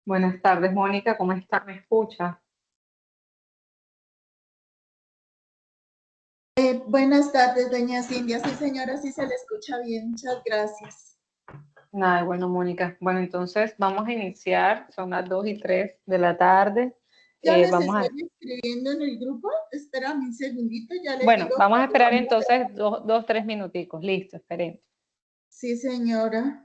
Buenas tardes, Mónica, ¿cómo está? ¿Me escucha? Buenas tardes, doña Cintia. Sí, señora, sí se le escucha bien. Muchas gracias. Nada, bueno, Mónica. Bueno, entonces vamos a iniciar, son las 2 y 3 de la tarde. Ya les Vamos estoy a, escribiendo en el grupo. Espérame un segundito, ya les bueno, digo. vamos a esperar entonces dos, 3 minuticos. Listo, esperemos. Sí, señora.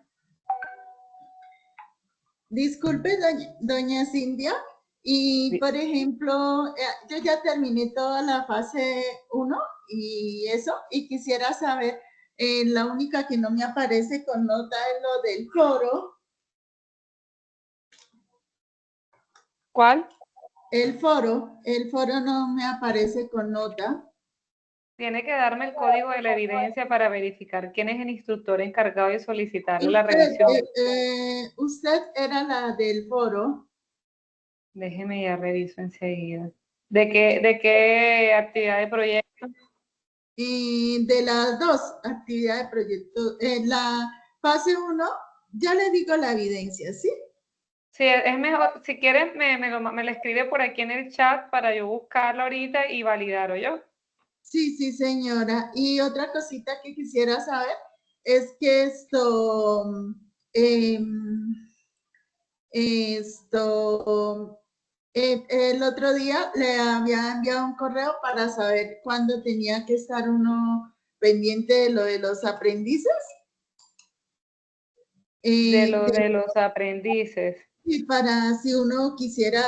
Disculpe, doña Cintia. Y, Sí. por ejemplo, yo ya terminé toda la fase uno y eso, y quisiera saber, la única que no me aparece con nota es lo del foro. ¿Cuál? El foro no me aparece con nota. Tiene que darme el código de la evidencia para verificar quién es el instructor encargado de solicitarle la Usted, revisión. usted era la del foro Déjeme ya reviso enseguida. ¿De qué actividad de proyecto? y de las dos actividades de proyecto. En la fase uno, ya le digo la evidencia, ¿sí? Sí, es mejor, si quieres me lo escribe por aquí en el chat para yo buscarlo ahorita y validar, yo. Sí, sí, señora. Y otra cosita que quisiera saber es que em, esto, el otro día le había enviado un correo para saber cuándo tenía que estar uno pendiente de lo de los aprendices. De Eh, lo de- de los aprendices. y para si uno quisiera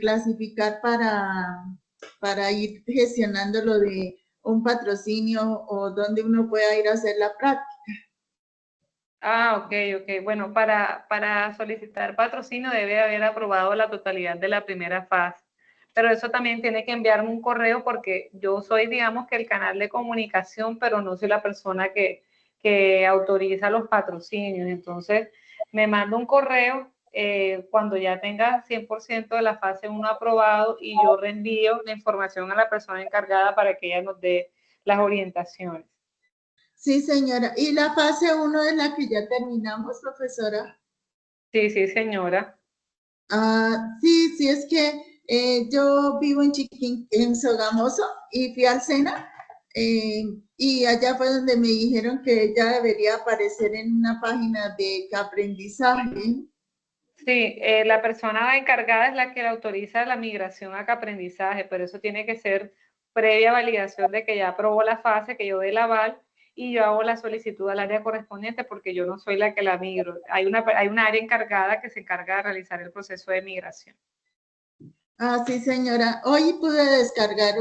clasificar para ir gestionando lo de un patrocinio o donde uno pueda ir a hacer la práctica. Ah, ok, ok. Bueno, para solicitar patrocinio debe haber aprobado la totalidad de la primera fase. Pero eso también tiene que enviarme un correo porque yo soy, digamos, que el canal de comunicación, pero no soy la persona que autoriza los patrocinios. Entonces, me manda un correo cuando ya tenga 100% de la fase uno aprobado y yo reenvío la información a la persona encargada para que ella nos dé las orientaciones. Sí, señora. Y la fase uno es la que ya terminamos, profesora. Sí, sí, señora. Sí, sí, es que yo vivo en Chiquín, en Sogamoso, y fui al SENA, eh, y allá fue donde me dijeron que ya debería aparecer en una página de aprendizaje. Sí, la persona encargada es la que le autoriza la migración a aprendizaje, pero eso tiene que ser previa validación de que ya aprobó la fase, que yo dé el aval y yo hago la solicitud al área correspondiente porque yo no soy la que la migro. Hay una área encargada que se encarga de realizar el proceso de migración. Sí, señora. Hoy pude descargar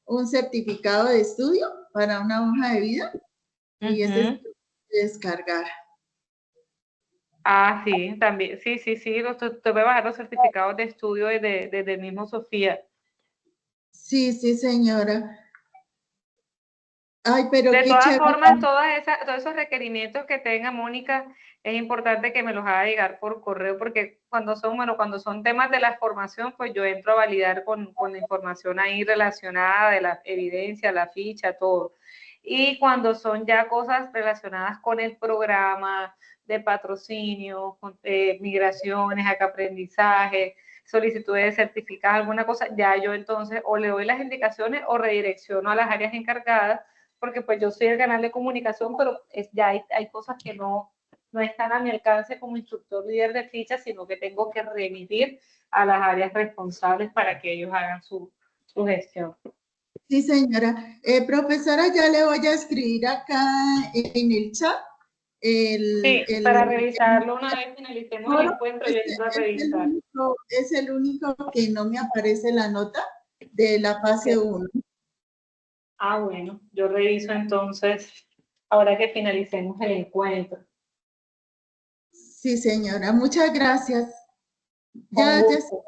un certificado de estudio para una hoja de vida y ese es Ujú. descargar. Ah, sí, también. Sí, sí, sí. Te voy a bajar los certificados de estudio desde el mismo Sofía. Sí, sí, señora. Ay, pero De qué todas chévere. formas, todos esos requerimientos que tenga Mónica, es importante que me los haga llegar por correo, porque cuando son temas de la formación, pues yo entro a validar con la información ahí relacionada de la evidencia, la ficha, todo. Y cuando son ya cosas relacionadas con el programa de patrocinio, migraciones, acá aprendizaje, solicitudes de certificados, alguna cosa, ya yo entonces o le doy las indicaciones o redirecciono a las áreas encargadas porque pues yo soy el canal de comunicación, pero ya hay cosas que no están a mi alcance como instructor líder de fichas, sino que tengo que remitir a las áreas responsables para que ellos hagan su gestión. Sí, señora. Profesora, ya le voy a escribir acá en el chat el, Sí, para el, revisarlo una vez finalicemos el foro. encuentro, yo entro a revisar. Es el único que no me aparece la nota de la fase Okay. uno. Ah, bueno, yo reviso entonces ahora que finalicemos el encuentro. Sí, señora. Muchas gracias. Con Ya, ya. gusto,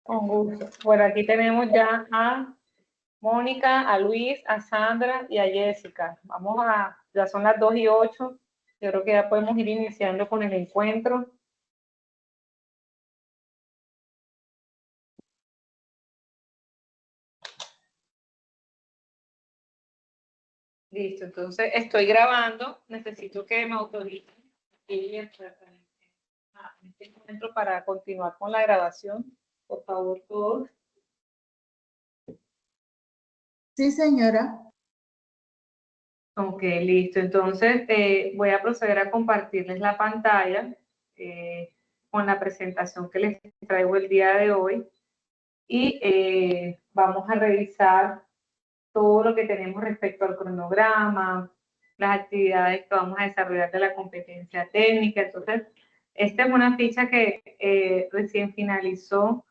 con gusto. Bueno, aquí tenemos ya a Mónica, a Luis, a Sandra y a Jessica. Ya son las 2:08. Yo creo que ya podemos ir iniciando con el encuentro. Listo, entonces estoy grabando. Necesito que me autoricen Y en este momento para continuar con la grabación, por favor, todos. Sí, señora. Ok, listo. Entonces, voy a proceder a compartirles la pantalla con la presentación que les traigo el día de hoy y vamos a revisar todo lo que tenemos respecto al cronograma, las actividades que vamos a desarrollar de la competencia técnica. Entonces, esta es una ficha que recién finalizó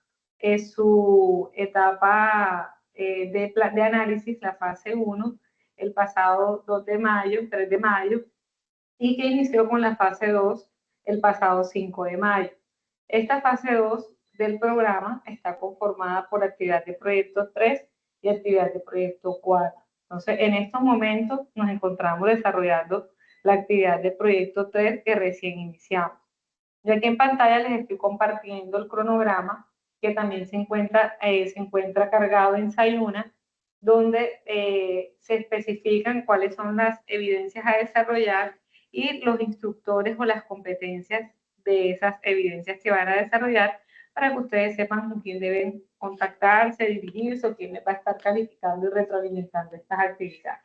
su etapa de análisis, la fase 1, el pasado 2 de mayo, 3 de mayo, y que inició con la fase 2 el pasado 5 de mayo. Esta fase 2 del programa está conformada por actividad de proyecto 3 y actividad de proyecto 4. Entonces, en estos momentos nos encontramos desarrollando la actividad de proyecto 3 que recién iniciamos. Yo aquí en pantalla les estoy compartiendo el cronograma que también se encuentra cargado en Sayuna, donde se especifican cuáles son las evidencias a desarrollar y los instructores o las competencias de esas evidencias que van a desarrollar para que ustedes sepan con quién deben contactarse, dirigirse o quién les va a estar calificando y retroalimentando estas actividades.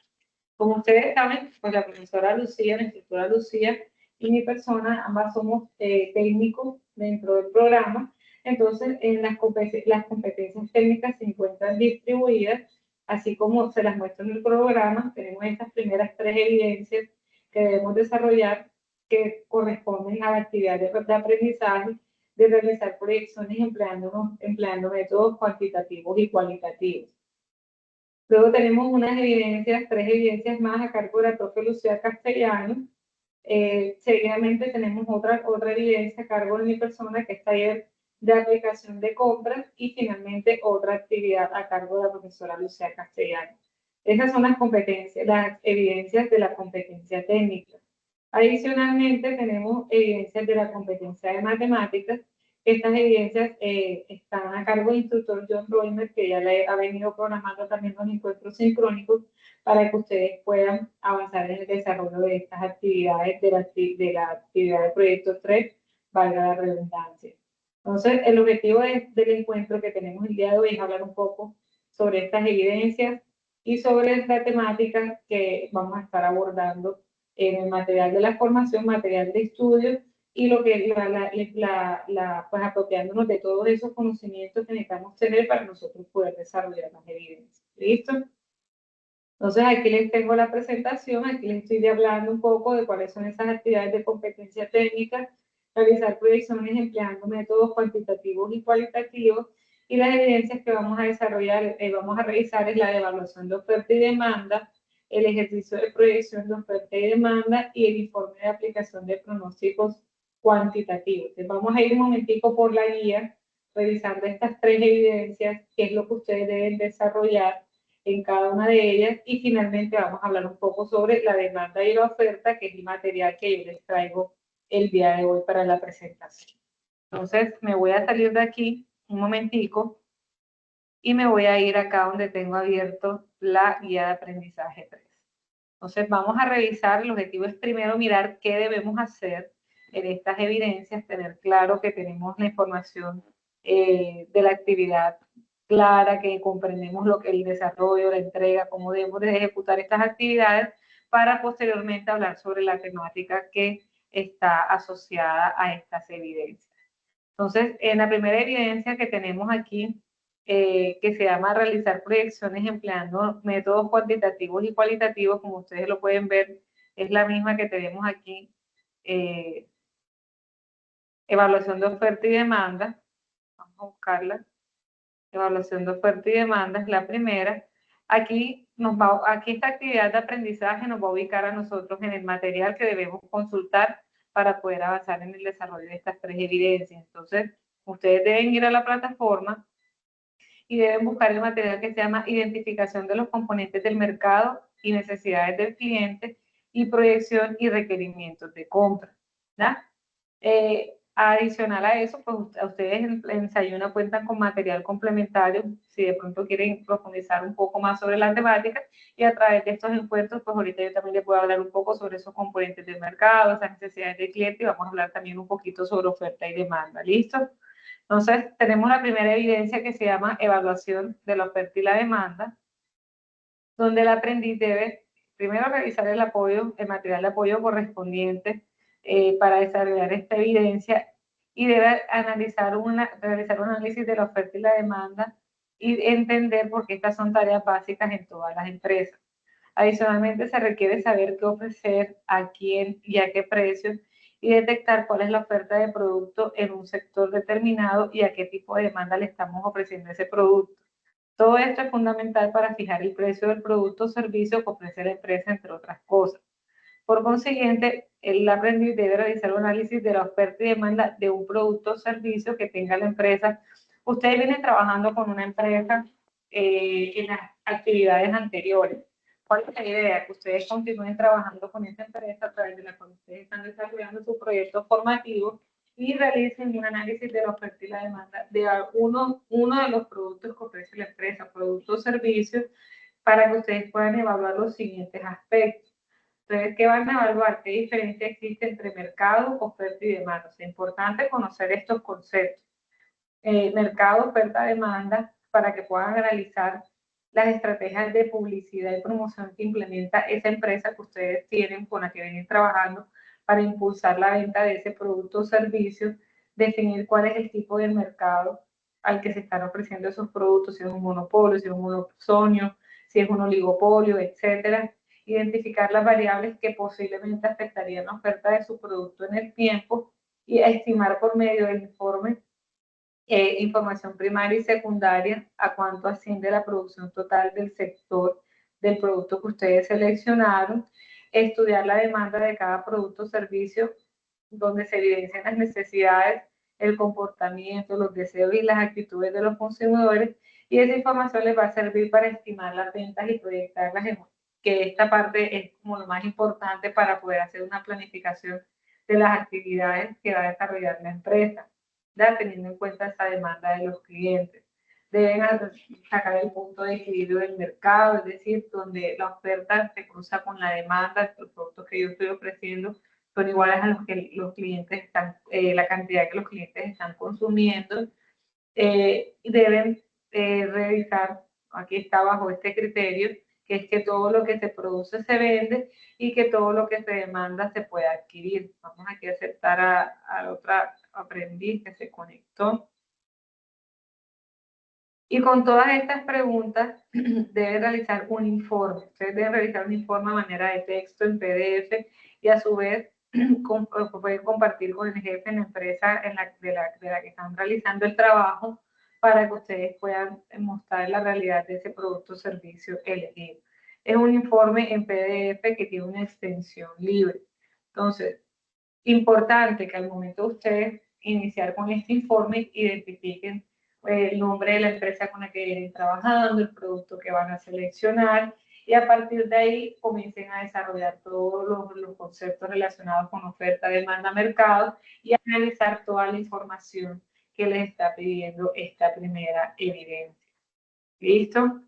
Como ustedes saben, pues la profesora Lucía, la instructora Lucía y mi persona, ambas somos técnicos dentro del programa. Entonces, las competencias técnicas se encuentran distribuidas, así como se las muestro en el programa. Tenemos estas primeras 3 evidencias que debemos desarrollar que corresponden a la actividad de aprendizaje, de realizar proyecciones empleando métodos cuantitativos y cualitativos. Luego tenemos unas evidencias, 3 evidencias más a cargo de la profe Lucía Castellano. Seguidamente tenemos otra evidencia a cargo de mi persona, que es taller de aplicación de compras, y finalmente otra actividad a cargo de la profesora Lucía Castellano. Esas son las competencias, las evidencias de la competencia técnica. Adicionalmente, tenemos evidencias de la competencia de matemáticas. Estas evidencias están a cargo del instructor John Roymer, que ya le ha venido programando también los encuentros sincrónicos para que ustedes puedan avanzar en el desarrollo de estas actividades de la actividad de proyecto 3, valga la redundancia. Entonces, el objetivo del encuentro que tenemos el día de hoy es hablar un poco sobre estas evidencias y sobre la temática que vamos a estar abordando en el material de la formación, material de estudio, y lo que pues apropiándonos de todos esos conocimientos que necesitamos tener para nosotros poder desarrollar las evidencias. ¿Listo? Entonces aquí les tengo la presentación, aquí les estoy hablando un poco de cuáles son esas actividades de competencia técnica, realizar proyecciones empleando métodos cuantitativos y cualitativos, y las evidencias que vamos a desarrollar, vamos a revisar es la de evaluación de oferta y demanda, el ejercicio de proyección de oferta y demanda y el informe de aplicación de pronósticos cuantitativos. Entonces vamos a ir un momentico por la guía, revisando estas 3 evidencias, qué es lo que ustedes deben desarrollar en cada una de ellas, y finalmente vamos a hablar un poco sobre la demanda y la oferta, que es el material que yo les traigo el día de hoy para la presentación. Entonces me voy a salir de aquí un momentico y me voy a ir acá donde tengo abierto la guía de aprendizaje 3. Entonces vamos a revisar, el objetivo es primero mirar qué debemos hacer en estas evidencias, tener claro que tenemos la información de la actividad clara, que comprendemos lo que el desarrollo, la entrega, cómo debemos de ejecutar estas actividades, para posteriormente hablar sobre la temática que está asociada a estas evidencias. Entonces, en la primera evidencia que tenemos aquí, que se llama realizar proyecciones empleando métodos cuantitativos y cualitativos, como ustedes lo pueden ver, es la misma que tenemos aquí, evaluación de oferta y demanda. Vamos a buscarla. Evaluación de oferta y demanda es la primera. Aquí esta actividad de aprendizaje nos va a ubicar a nosotros en el material que debemos consultar para poder avanzar en el desarrollo de estas 3 evidencias. Entonces, ustedes deben ir a la plataforma y deben buscar el material que se llama Identificación de los componentes del mercado y necesidades del cliente y proyección y requerimientos de compra. Adicional a eso, pues ustedes en Sayuna cuentan con material complementario, si de pronto quieren profundizar un poco más sobre la temática, y a través de estos encuentros, pues ahorita yo también les puedo hablar un poco sobre esos componentes del mercado, esas necesidades del cliente, y vamos a hablar también un poquito sobre oferta y demanda, ¿listo? Entonces, tenemos la primera evidencia que se llama evaluación de la oferta y la demanda, donde el aprendiz debe primero realizar el apoyo, el material de apoyo correspondiente para desarrollar esta evidencia y debe realizar un análisis de la oferta y la demanda y entender por qué estas son tareas básicas en todas las empresas. Adicionalmente, se requiere saber qué ofrecer, a quién y a qué precio y detectar cuál es la oferta de producto en un sector determinado y a qué tipo de demanda le estamos ofreciendo ese producto. Todo esto es fundamental para fijar el precio del producto o servicio que ofrece la empresa, entre otras cosas. Por consiguiente, el aprendiz debe realizar un análisis de la oferta y demanda de un producto o servicio que tenga la empresa. Ustedes vienen trabajando con una empresa en las actividades anteriores. ¿Cuál es la idea? Que ustedes continúen trabajando con esa empresa a través de la cual ustedes están desarrollando su proyecto formativo y realicen un análisis de la oferta y la demanda de uno de los productos que ofrece la empresa, productos o servicios, para que ustedes puedan evaluar los siguientes aspectos. Entonces, ¿qué van a evaluar? ¿Qué diferencia existe entre mercado, oferta y demanda? Es importante conocer estos conceptos. Mercado, oferta, demanda, para que puedan analizar las estrategias de publicidad y promoción que implementa esa empresa que ustedes tienen, con la que vienen trabajando, para impulsar la venta de ese producto o servicio, definir cuál es el tipo de mercado al que se están ofreciendo esos productos, si es un monopolio, si es un monopolio, si es un oligopolio, etcétera. Identificar las variables que posiblemente afectarían la oferta de su producto en el tiempo y estimar por medio del informe información primaria y secundaria a cuánto asciende la producción total del sector del producto que ustedes seleccionaron, estudiar la demanda de cada producto o servicio donde se evidencian las necesidades, el comportamiento, los deseos y las actitudes de los consumidores, y esa información les va a servir para estimar las ventas y proyectarlas, que esta parte es como lo más importante para poder hacer una planificación de las actividades que va a desarrollar la empresa, ¿ya? Teniendo en cuenta esa demanda de los clientes. Deben sacar el punto de equilibrio del mercado, es decir, donde la oferta se cruza con la demanda, los productos que yo estoy ofreciendo son iguales a los que los clientes están, la cantidad que los clientes están consumiendo. Deben revisar, aquí está bajo este criterio, que es que todo lo que se produce se vende y que todo lo que se demanda se puede adquirir. Vamos aquí a aceptar a otra aprendiz que se conectó. Y con todas estas preguntas, deben realizar un informe. Ustedes deben realizar un informe de manera de texto en PDF y a su vez pueden compartir con el jefe en la empresa de la que están realizando el trabajo para que ustedes puedan mostrar la realidad de ese producto o servicio elegido. Es un informe en PDF que tiene una extensión libre. Entonces, importante que al momento de ustedes iniciar con este informe, identifiquen el nombre de la empresa con la que vienen trabajando, el producto que van a seleccionar, y a partir de ahí comiencen a desarrollar todos los conceptos relacionados con oferta, demanda, mercado, y analizar toda la información que les está pidiendo esta primera evidencia. ¿Listo?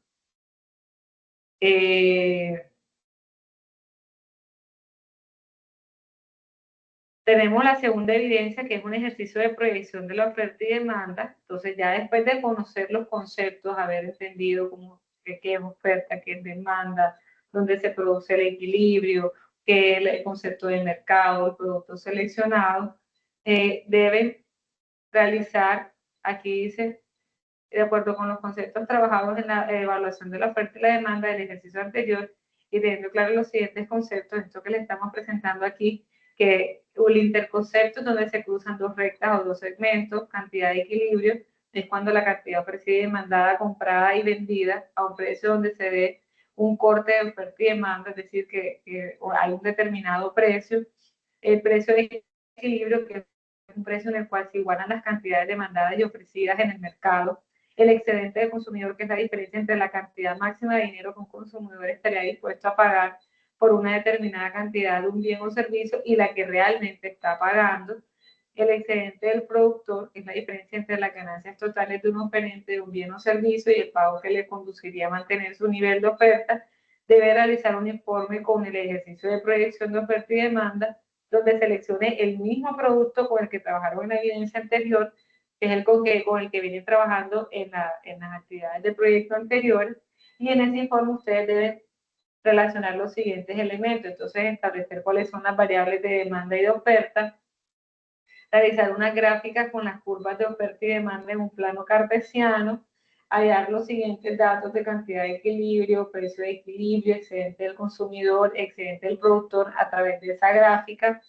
Tenemos la segunda evidencia, que es un ejercicio de proyección de la oferta y demanda. Entonces, ya después de conocer los conceptos, haber entendido cómo, qué es oferta, qué es demanda, dónde se produce el equilibrio, qué es el concepto de mercado, el producto seleccionado, deben realizar, aquí dice, de acuerdo con los conceptos trabajados en la evaluación de la oferta y la demanda del ejercicio anterior, y teniendo claro los siguientes conceptos, esto que le estamos presentando aquí, que el interconcepto es donde se cruzan dos rectas o dos segmentos, cantidad de equilibrio, es cuando la cantidad ofrecida y demandada, comprada y vendida a un precio donde se dé un corte de oferta y demanda, es decir, que hay un determinado precio. El precio de equilibrio, que es un precio en el cual se igualan las cantidades demandadas y ofrecidas en el mercado. El excedente del consumidor, que es la diferencia entre la cantidad máxima de dinero que un consumidor estaría dispuesto a pagar por una determinada cantidad de un bien o servicio y la que realmente está pagando. el excedente del productor, que es la diferencia entre las ganancias totales de un oferente de un bien o servicio y el pago que le conduciría a mantener su nivel de oferta, debe realizar un informe con el ejercicio de proyección de oferta y demanda, donde seleccione el mismo producto con el que trabajaron en la evidencia anterior, que es el con el que vienen trabajando en las actividades de proyecto anteriores, y en ese informe ustedes deben relacionar los siguientes elementos. Entonces, establecer cuáles son las variables de demanda y de oferta, realizar una gráfica con las curvas de oferta y demanda en un plano cartesiano, hallar los siguientes datos de cantidad de equilibrio, precio de equilibrio, excedente del consumidor, excedente del productor a través de esa gráfica.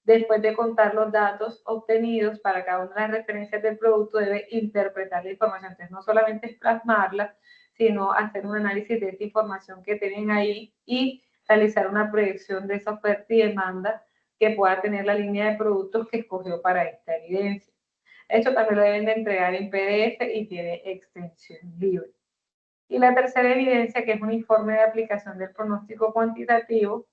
Después de contar los datos obtenidos para cada una de las referencias del producto, debe interpretar la información. Entonces, no solamente es plasmarla, sino hacer un análisis de esta información que tienen ahí y realizar una proyección de esa oferta y demanda que pueda tener la línea de productos que escogió para esta evidencia. Esto también lo deben de entregar en PDF y tiene extensión libre. Y la tercera evidencia, que es un informe de aplicación del pronóstico cuantitativo,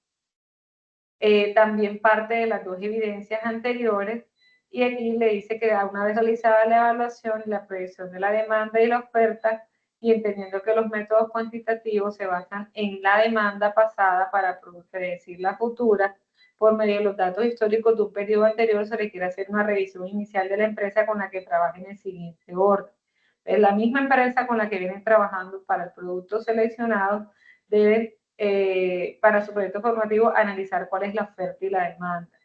también parte de las dos evidencias anteriores, y aquí le dice que una vez realizada la evaluación y la proyección de la demanda y la oferta, y entendiendo que los métodos cuantitativos se basan en la demanda pasada para predecir la futura, por medio de los datos históricos de un periodo anterior, se requiere hacer una revisión inicial de la empresa con la que trabaja en el siguiente orden. Es la misma empresa con la que vienen trabajando para el producto seleccionado, deben para su proyecto formativo, analizar cuál es la oferta y la demanda,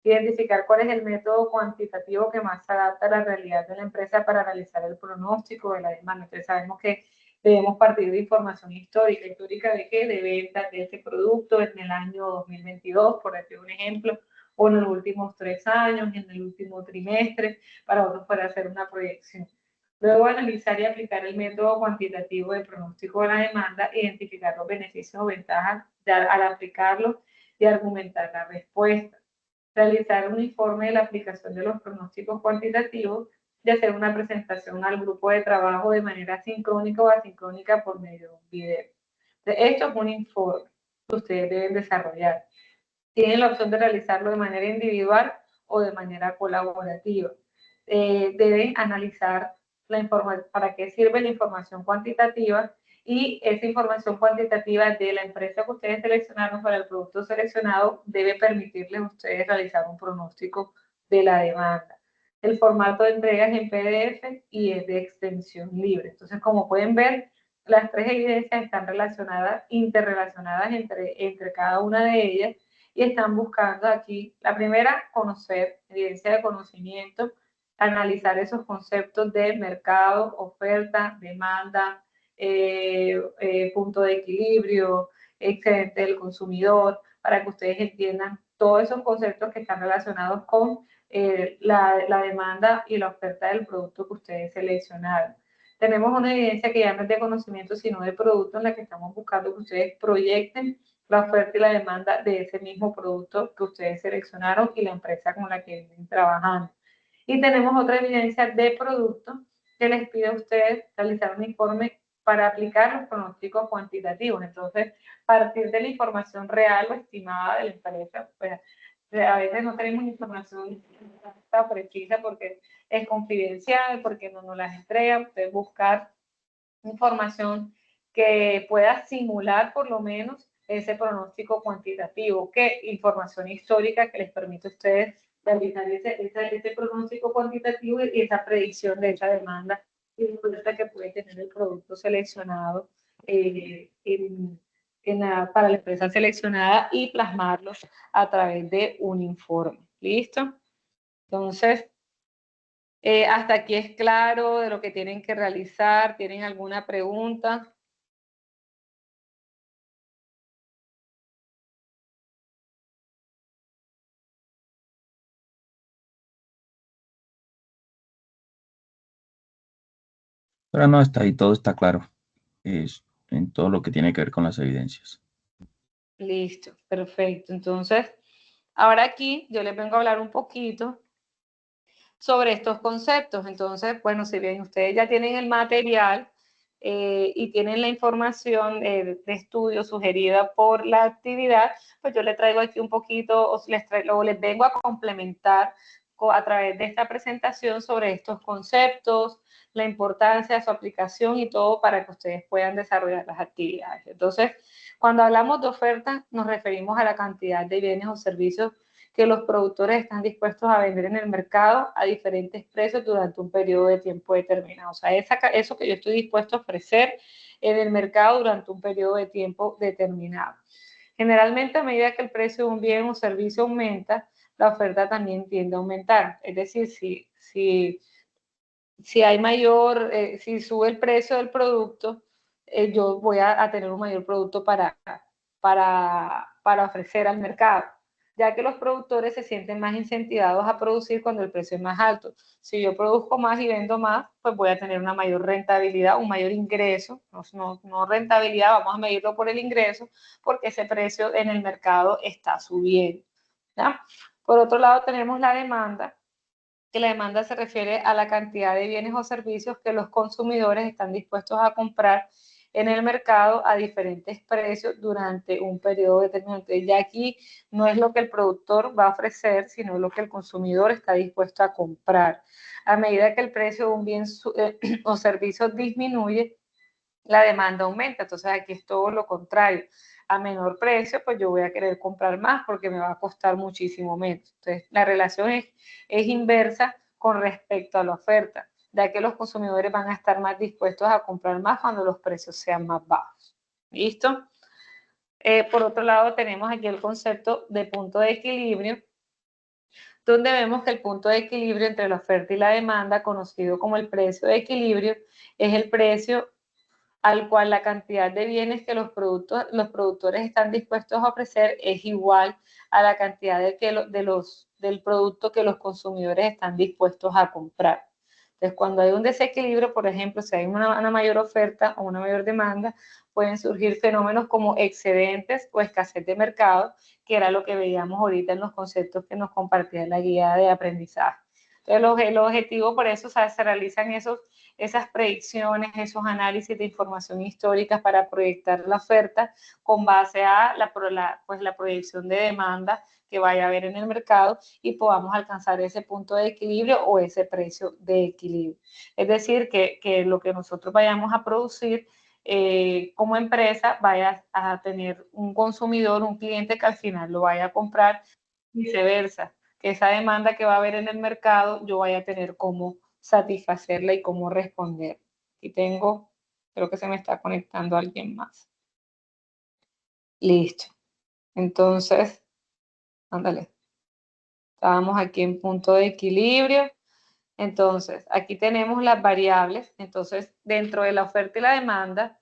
identificar cuál es el método cuantitativo que más se adapta a la realidad de la empresa para realizar el pronóstico de la demanda. Entonces sabemos que debemos partir de información histórica. ¿Histórica de qué? De ventas de ese producto en el año 2022, por decir un ejemplo, o en los últimos 3 años, en el último trimestre, para otros poder hacer una proyección. Luego, analizar y aplicar el método cuantitativo de pronóstico de la demanda, identificar los beneficios o ventajas al aplicarlo y argumentar la respuesta. Realizar un informe de la aplicación de los pronósticos cuantitativos y hacer una presentación al grupo de trabajo de manera sincrónica o asincrónica por medio de un video. Esto es un informe que ustedes deben desarrollar. Tienen la opción de realizarlo de manera individual o de manera colaborativa. Deben analizar la información, para qué sirve la información cuantitativa, y esa información cuantitativa de la empresa que ustedes seleccionaron para el producto seleccionado debe permitirles a ustedes realizar un pronóstico de la demanda. El formato de entrega es en PDF y es de extensión libre. Entonces, como pueden ver, las tres evidencias están relacionadas, interrelacionadas entre cada una de ellas, y están buscando aquí, la primera, conocer, evidencia de conocimiento, analizar esos conceptos de mercado, oferta, demanda, punto de equilibrio, excedente del consumidor, para que ustedes entiendan todos esos conceptos que están relacionados con la demanda y la oferta del producto que ustedes seleccionaron. Tenemos una evidencia que ya no es de conocimiento, sino de producto, en la que estamos buscando que ustedes proyecten la oferta y la demanda de ese mismo producto que ustedes seleccionaron y la empresa con la que vienen trabajando. Y tenemos otra evidencia de producto que les pide a ustedes realizar un informe para aplicar los pronósticos cuantitativos. Entonces, partir de la información real o estimada de la empresa, pues a veces no tenemos información tan precisa porque es confidencial, porque no nos las entregan. Ustedes buscar información que pueda simular por lo menos ese pronóstico cuantitativo, que información histórica que les permite a ustedes realizar ese pronóstico cuantitativo y esa predicción de esa demanda y la que puede tener el producto seleccionado para la empresa seleccionada, y plasmarlos a través de un informe. ¿Listo? Entonces, hasta aquí es claro de lo que tienen que realizar. ¿Tienen alguna pregunta? Pero no, está ahí, todo está claro, en todo lo que tiene que ver con las evidencias. Listo, perfecto. Entonces, ahora aquí yo les vengo a hablar un poquito sobre estos conceptos. Entonces, bueno, si bien ustedes ya tienen el material y tienen la información de estudio sugerida por la actividad, pues yo les traigo aquí un poquito, o les vengo a complementar a través de esta presentación sobre estos conceptos, la importancia de su aplicación y todo para que ustedes puedan desarrollar las actividades. Entonces, cuando hablamos de oferta, nos referimos a la cantidad de bienes o servicios que los productores están dispuestos a vender en el mercado a diferentes precios durante un periodo de tiempo determinado. O sea, eso que yo estoy dispuesto a ofrecer en el mercado durante un periodo de tiempo determinado. Generalmente, a medida que el precio de un bien o servicio aumenta, la oferta también tiende a aumentar. Es decir, si hay mayor, si sube el precio del producto, yo voy a tener un mayor producto para ofrecer al mercado, ya que los productores se sienten más incentivados a producir cuando el precio es más alto. Si yo produzco más y vendo más, pues voy a tener una mayor rentabilidad, un mayor ingreso, no rentabilidad, vamos a medirlo por el ingreso, porque ese precio en el mercado está subiendo, ¿ya? Por otro lado, tenemos la demanda, que la demanda se refiere a la cantidad de bienes o servicios que los consumidores están dispuestos a comprar en el mercado a diferentes precios durante un periodo determinado. Entonces, ya aquí no es lo que el productor va a ofrecer, sino lo que el consumidor está dispuesto a comprar. A medida que el precio de un bien o servicio disminuye, la demanda aumenta. Entonces, aquí es todo lo contrario. A menor precio, pues yo voy a querer comprar más porque me va a costar muchísimo menos. Entonces, la relación es inversa con respecto a la oferta, ya que los consumidores van a estar más dispuestos a comprar más cuando los precios sean más bajos. ¿Listo? Por otro lado, tenemos aquí el concepto de punto de equilibrio, donde vemos que el punto de equilibrio entre la oferta y la demanda, conocido como el precio de equilibrio, es el precio al cual la cantidad de bienes que los productores están dispuestos a ofrecer es igual a la cantidad del producto que los consumidores están dispuestos a comprar. Entonces, cuando hay un desequilibrio, por ejemplo, si hay una mayor oferta o una mayor demanda, pueden surgir fenómenos como excedentes o escasez de mercado, que era lo que veíamos ahorita en los conceptos que nos compartía la guía de aprendizaje. Entonces, el objetivo por eso, o sea, se realizan esas predicciones, esos análisis de información histórica para proyectar la oferta con base a la proyección de demanda que vaya a haber en el mercado y podamos alcanzar ese punto de equilibrio o ese precio de equilibrio. Es decir, que lo que nosotros vayamos a producir como empresa vaya a tener un consumidor, un cliente que al final lo vaya a comprar, viceversa, que esa demanda que va a haber en el mercado yo vaya a tener cómo satisfacerla y cómo responder. Aquí tengo, creo que se me está conectando alguien más. Listo. Entonces, ándale. Estábamos aquí en punto de equilibrio. Entonces, aquí tenemos las variables. Entonces, dentro de la oferta y la demanda,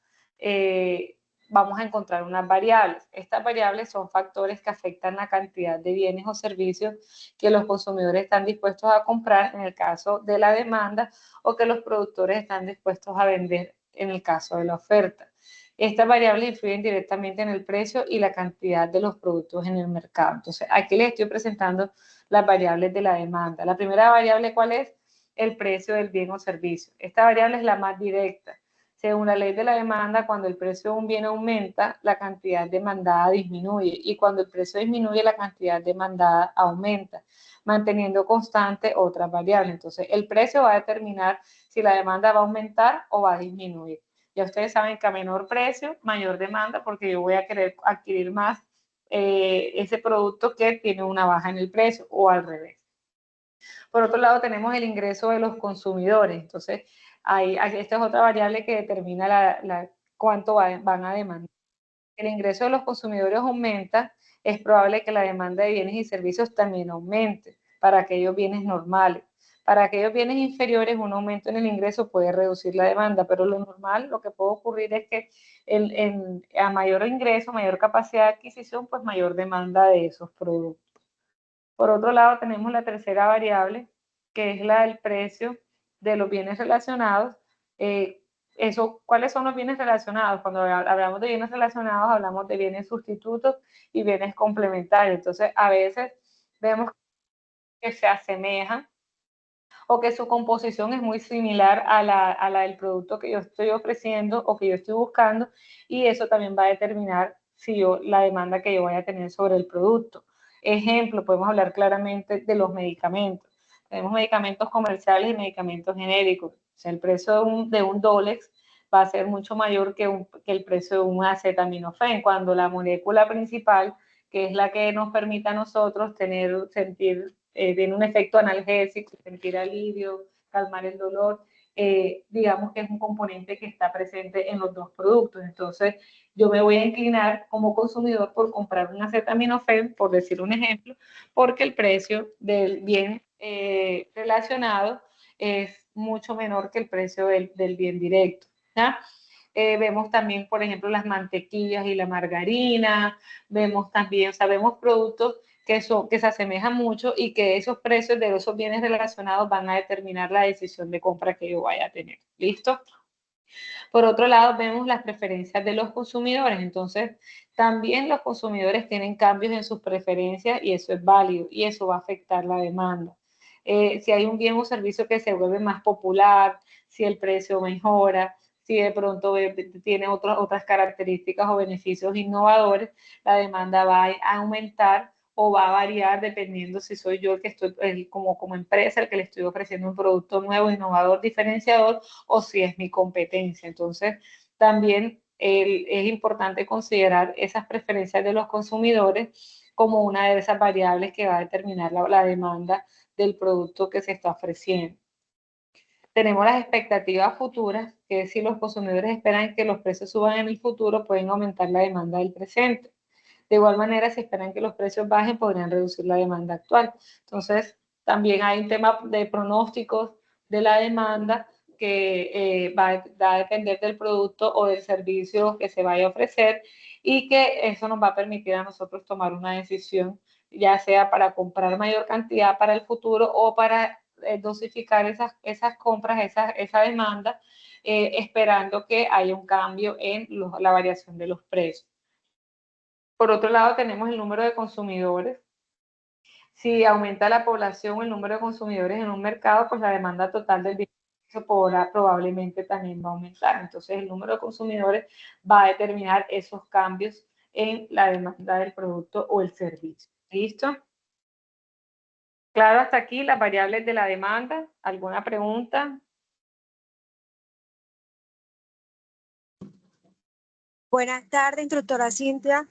vamos a encontrar unas variables. Estas variables son factores que afectan la cantidad de bienes o servicios que los consumidores están dispuestos a comprar en el caso de la demanda o que los productores están dispuestos a vender en el caso de la oferta. Estas variables influyen directamente en el precio y la cantidad de los productos en el mercado. Entonces, aquí les estoy presentando las variables de la demanda. La primera variable, ¿cuál es? El precio del bien o servicio. Esta variable es la más directa. Según la ley de la demanda, cuando el precio de un bien aumenta, la cantidad demandada disminuye y cuando el precio disminuye, la cantidad demandada aumenta, manteniendo constante otras variables. Entonces, el precio va a determinar si la demanda va a aumentar o va a disminuir. Ya ustedes saben que a menor precio, mayor demanda, porque yo voy a querer adquirir más ese producto que tiene una baja en el precio o al revés. Por otro lado, tenemos el ingreso de los consumidores. Entonces, esta es otra variable que determina cuánto van a demandar. El ingreso de los consumidores aumenta, es probable que la demanda de bienes y servicios también aumente para aquellos bienes normales. Para aquellos bienes inferiores, un aumento en el ingreso puede reducir la demanda, pero lo normal, lo que puede ocurrir es que a mayor ingreso, mayor capacidad de adquisición, pues mayor demanda de esos productos. Por otro lado, tenemos la tercera variable, que es la del precio de los bienes relacionados. ¿Cuáles son los bienes relacionados? Cuando hablamos de bienes relacionados, hablamos de bienes sustitutos y bienes complementarios. Entonces, a veces vemos que se asemejan o que su composición es muy similar a la del producto que yo estoy ofreciendo o que yo estoy buscando, y eso también va a determinar la demanda que yo voy a tener sobre el producto. Ejemplo, podemos hablar claramente de los medicamentos. Tenemos medicamentos comerciales y medicamentos genéricos. O sea, el precio de un Dolex va a ser mucho mayor que el precio de un acetaminofén, cuando la molécula principal, que es la que nos permite a nosotros tiene un efecto analgésico, sentir alivio, calmar el dolor, digamos que es un componente que está presente en los dos productos. Entonces, yo me voy a inclinar como consumidor por comprar un acetaminofén, por decir un ejemplo, porque el precio del bien relacionado es mucho menor que el precio del bien directo. ¿Ya? Vemos también, por ejemplo, las mantequillas y la margarina, vemos también, o sea, vemos productos que se asemejan mucho y que esos precios de esos bienes relacionados van a determinar la decisión de compra que yo vaya a tener. ¿Listo? Por otro lado, vemos las preferencias de los consumidores. Entonces, también los consumidores tienen cambios en sus preferencias y eso es válido y eso va a afectar la demanda. Si hay un bien o servicio que se vuelve más popular, si el precio mejora, si de pronto tiene otras características o beneficios innovadores, la demanda va a aumentar o va a variar dependiendo si soy yo el que estoy, como empresa, el que le estoy ofreciendo un producto nuevo, innovador, diferenciador, o si es mi competencia. Entonces, también es importante considerar esas preferencias de los consumidores como una de esas variables que va a determinar la demanda del producto que se está ofreciendo. Tenemos las expectativas futuras, que es si los consumidores esperan que los precios suban en el futuro, pueden aumentar la demanda del presente. De igual manera, si esperan que los precios bajen, podrían reducir la demanda actual. Entonces, también hay un tema de pronósticos de la demanda que va a depender del producto o del servicio que se vaya a ofrecer y que eso nos va a permitir a nosotros tomar una decisión, ya sea para comprar mayor cantidad para el futuro o para dosificar esas compras, esa demanda, esperando que haya un cambio en la variación de los precios. Por otro lado, tenemos el número de consumidores. Si aumenta la población o el número de consumidores en un mercado, pues la demanda total del bien probablemente también va a aumentar. Entonces, el número de consumidores va a determinar esos cambios en la demanda del producto o el servicio. ¿Listo? Claro, hasta aquí las variables de la demanda. ¿Alguna pregunta? Buenas tardes, instructora Cintia.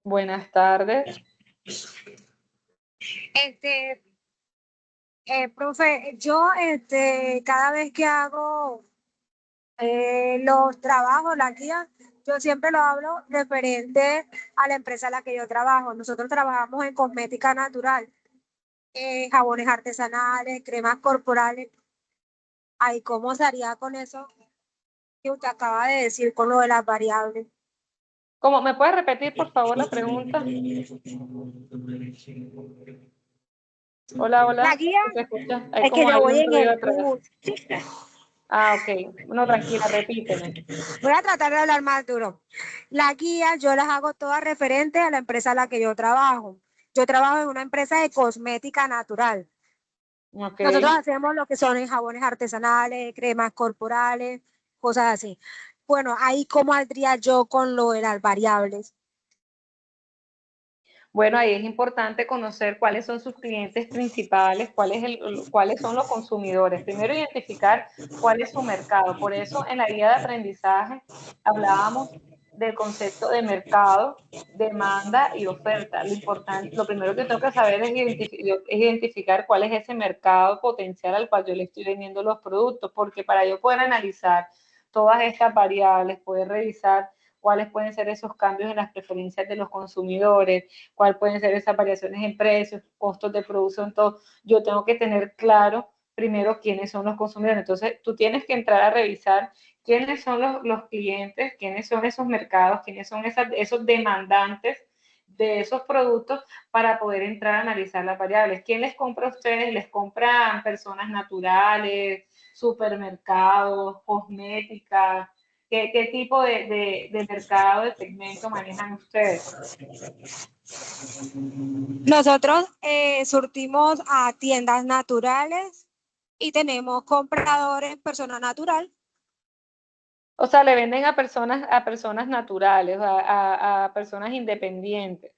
Buenas tardes. Profe, yo cada vez que hago los trabajos, la guía, yo siempre lo hablo referente a la empresa a la que yo trabajo. Nosotros trabajamos en cosmética natural, jabones artesanales, cremas corporales. Ay, ¿cómo se haría con eso que usted acaba de decir con lo de las variables? ¿Cómo? ¿Me puede repetir, por favor, la pregunta? Hola, hola. La guía, ¿Se escucha? Hay es que como yo hay voy un en ruido el atrás. bus. Ah, ok. No, tranquila, repíteme. Voy a tratar de hablar más duro. La guía yo las hago todas referentes a la empresa a la que yo trabajo. Yo trabajo en una empresa de cosmética natural. Ok. Nosotros hacemos lo que son jabones artesanales, cremas corporales, cosas así. Bueno, ahí cómo saldría yo con lo de las variables. Bueno, ahí es importante conocer cuáles son sus clientes principales, cuáles son los consumidores. Primero, identificar cuál es su mercado. Por eso, en la guía de aprendizaje hablábamos del concepto de mercado, demanda y oferta. Lo primero que tengo que saber es identificar cuál es ese mercado potencial al cual yo le estoy vendiendo los productos, porque para yo poder analizar todas estas variables, poder revisar cuáles pueden ser esos cambios en las preferencias de los consumidores, cuáles pueden ser esas variaciones en precios, costos de producción, todo. Yo tengo que tener claro primero quiénes son los consumidores. Entonces, tú tienes que entrar a revisar quiénes son los clientes, quiénes son esos mercados, quiénes son esos demandantes de esos productos para poder entrar a analizar las variables. ¿Quién les compra a ustedes? ¿Les compran personas naturales, supermercados, cosméticas? ¿Qué tipo de mercado, de segmento manejan ustedes? Nosotros surtimos a tiendas naturales y tenemos compradores, persona natural. O sea, le venden a personas naturales, a personas independientes.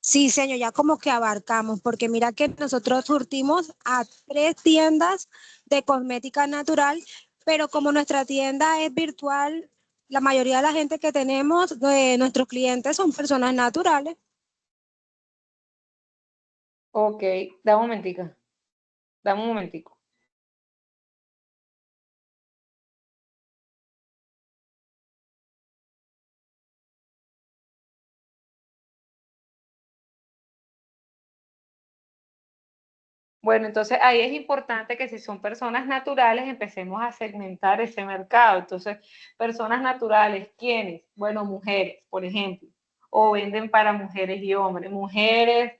Sí, señor, ya como que abarcamos, porque mira que nosotros surtimos a 3 tiendas de cosmética natural, pero como nuestra tienda es virtual, la mayoría de la gente que tenemos, nuestros clientes son personas naturales. Ok, dame un momentico, dame un momentico. Bueno, entonces ahí es importante que si son personas naturales empecemos a segmentar ese mercado. Entonces, personas naturales, ¿quiénes? Bueno, mujeres, por ejemplo, o venden para mujeres y hombres. Mujeres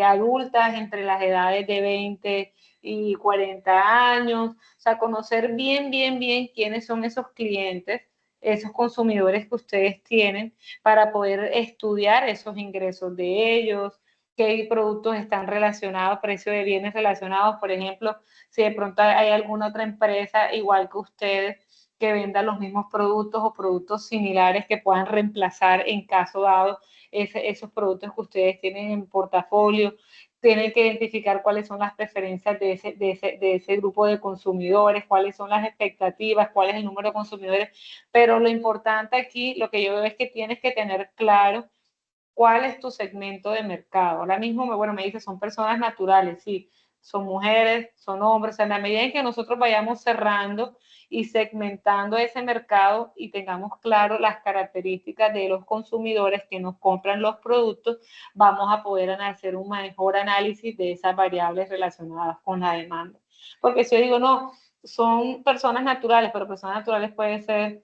adultas entre las edades de 20 y 40 años. O sea, conocer bien, bien, bien quiénes son esos clientes, esos consumidores que ustedes tienen para poder estudiar esos ingresos de ellos, qué productos están relacionados, precio de bienes relacionados, por ejemplo, si de pronto hay alguna otra empresa igual que ustedes que venda los mismos productos o productos similares que puedan reemplazar en caso dado esos productos que ustedes tienen en portafolio. Tienen que identificar cuáles son las preferencias de ese grupo de consumidores, cuáles son las expectativas, cuál es el número de consumidores. Pero lo importante aquí, lo que yo veo es que tienes que tener claro cuál es tu segmento de mercado. Ahora mismo, bueno, me dice, son personas naturales, sí, son mujeres, son hombres. En la medida en que nosotros vayamos cerrando y segmentando ese mercado y tengamos claro las características de los consumidores que nos compran los productos, vamos a poder hacer un mejor análisis de esas variables relacionadas con la demanda. Porque si yo digo, no, son personas naturales, pero personas naturales puede ser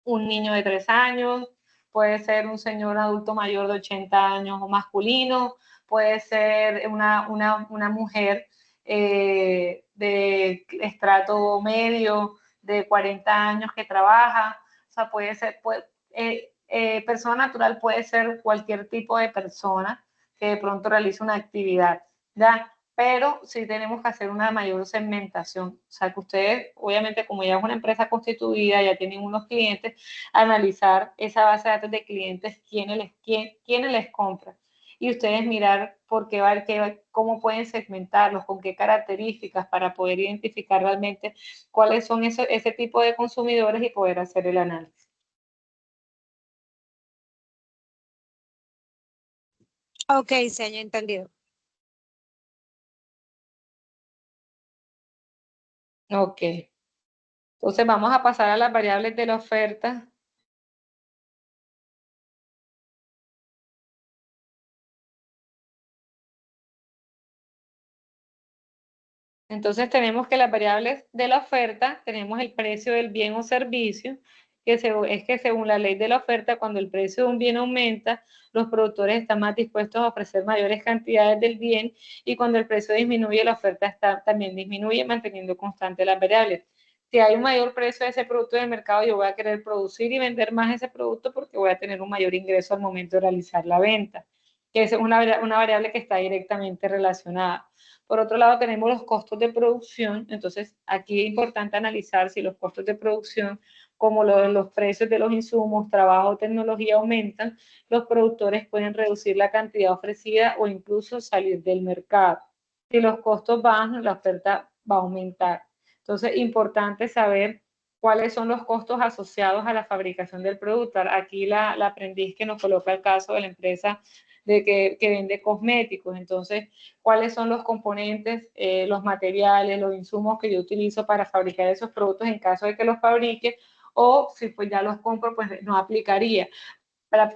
un niño de 3 años, puede ser un señor adulto mayor de 80 años o masculino, puede ser una mujer de estrato medio de 40 años que trabaja, o sea, puede ser, persona natural puede ser cualquier tipo de persona que de pronto realice una actividad, ¿ya? Pero sí tenemos que hacer una mayor segmentación. O sea, que ustedes, obviamente, como ya es una empresa constituida, ya tienen unos clientes, analizar esa base de datos de clientes, quiénes les compran. Y ustedes mirar por cómo pueden segmentarlos, con qué características para poder identificar realmente cuáles son ese tipo de consumidores y poder hacer el análisis. Ok, señor, entendido. Ok. Entonces vamos a pasar a las variables de la oferta. Entonces tenemos que las variables de la oferta, tenemos el precio del bien o servicio, es que según la ley de la oferta, cuando el precio de un bien aumenta, los productores están más dispuestos a ofrecer mayores cantidades del bien, y cuando el precio disminuye, la oferta también disminuye, manteniendo constantes las variables. Si hay un mayor precio de ese producto en el mercado, yo voy a querer producir y vender más ese producto porque voy a tener un mayor ingreso al momento de realizar la venta, que es una variable que está directamente relacionada. Por otro lado, tenemos los costos de producción. Entonces, aquí es importante analizar si los costos de producción, como los precios de los insumos, trabajo o tecnología aumentan, los productores pueden reducir la cantidad ofrecida o incluso salir del mercado. Si los costos bajan, la oferta va a aumentar. Entonces, importante saber cuáles son los costos asociados a la fabricación del producto. Aquí la aprendiz que nos coloca el caso de la empresa que vende cosméticos. Entonces, cuáles son los componentes, los materiales, los insumos que yo utilizo para fabricar esos productos en caso de que los fabrique, o si pues ya los compro, pues no aplicaría,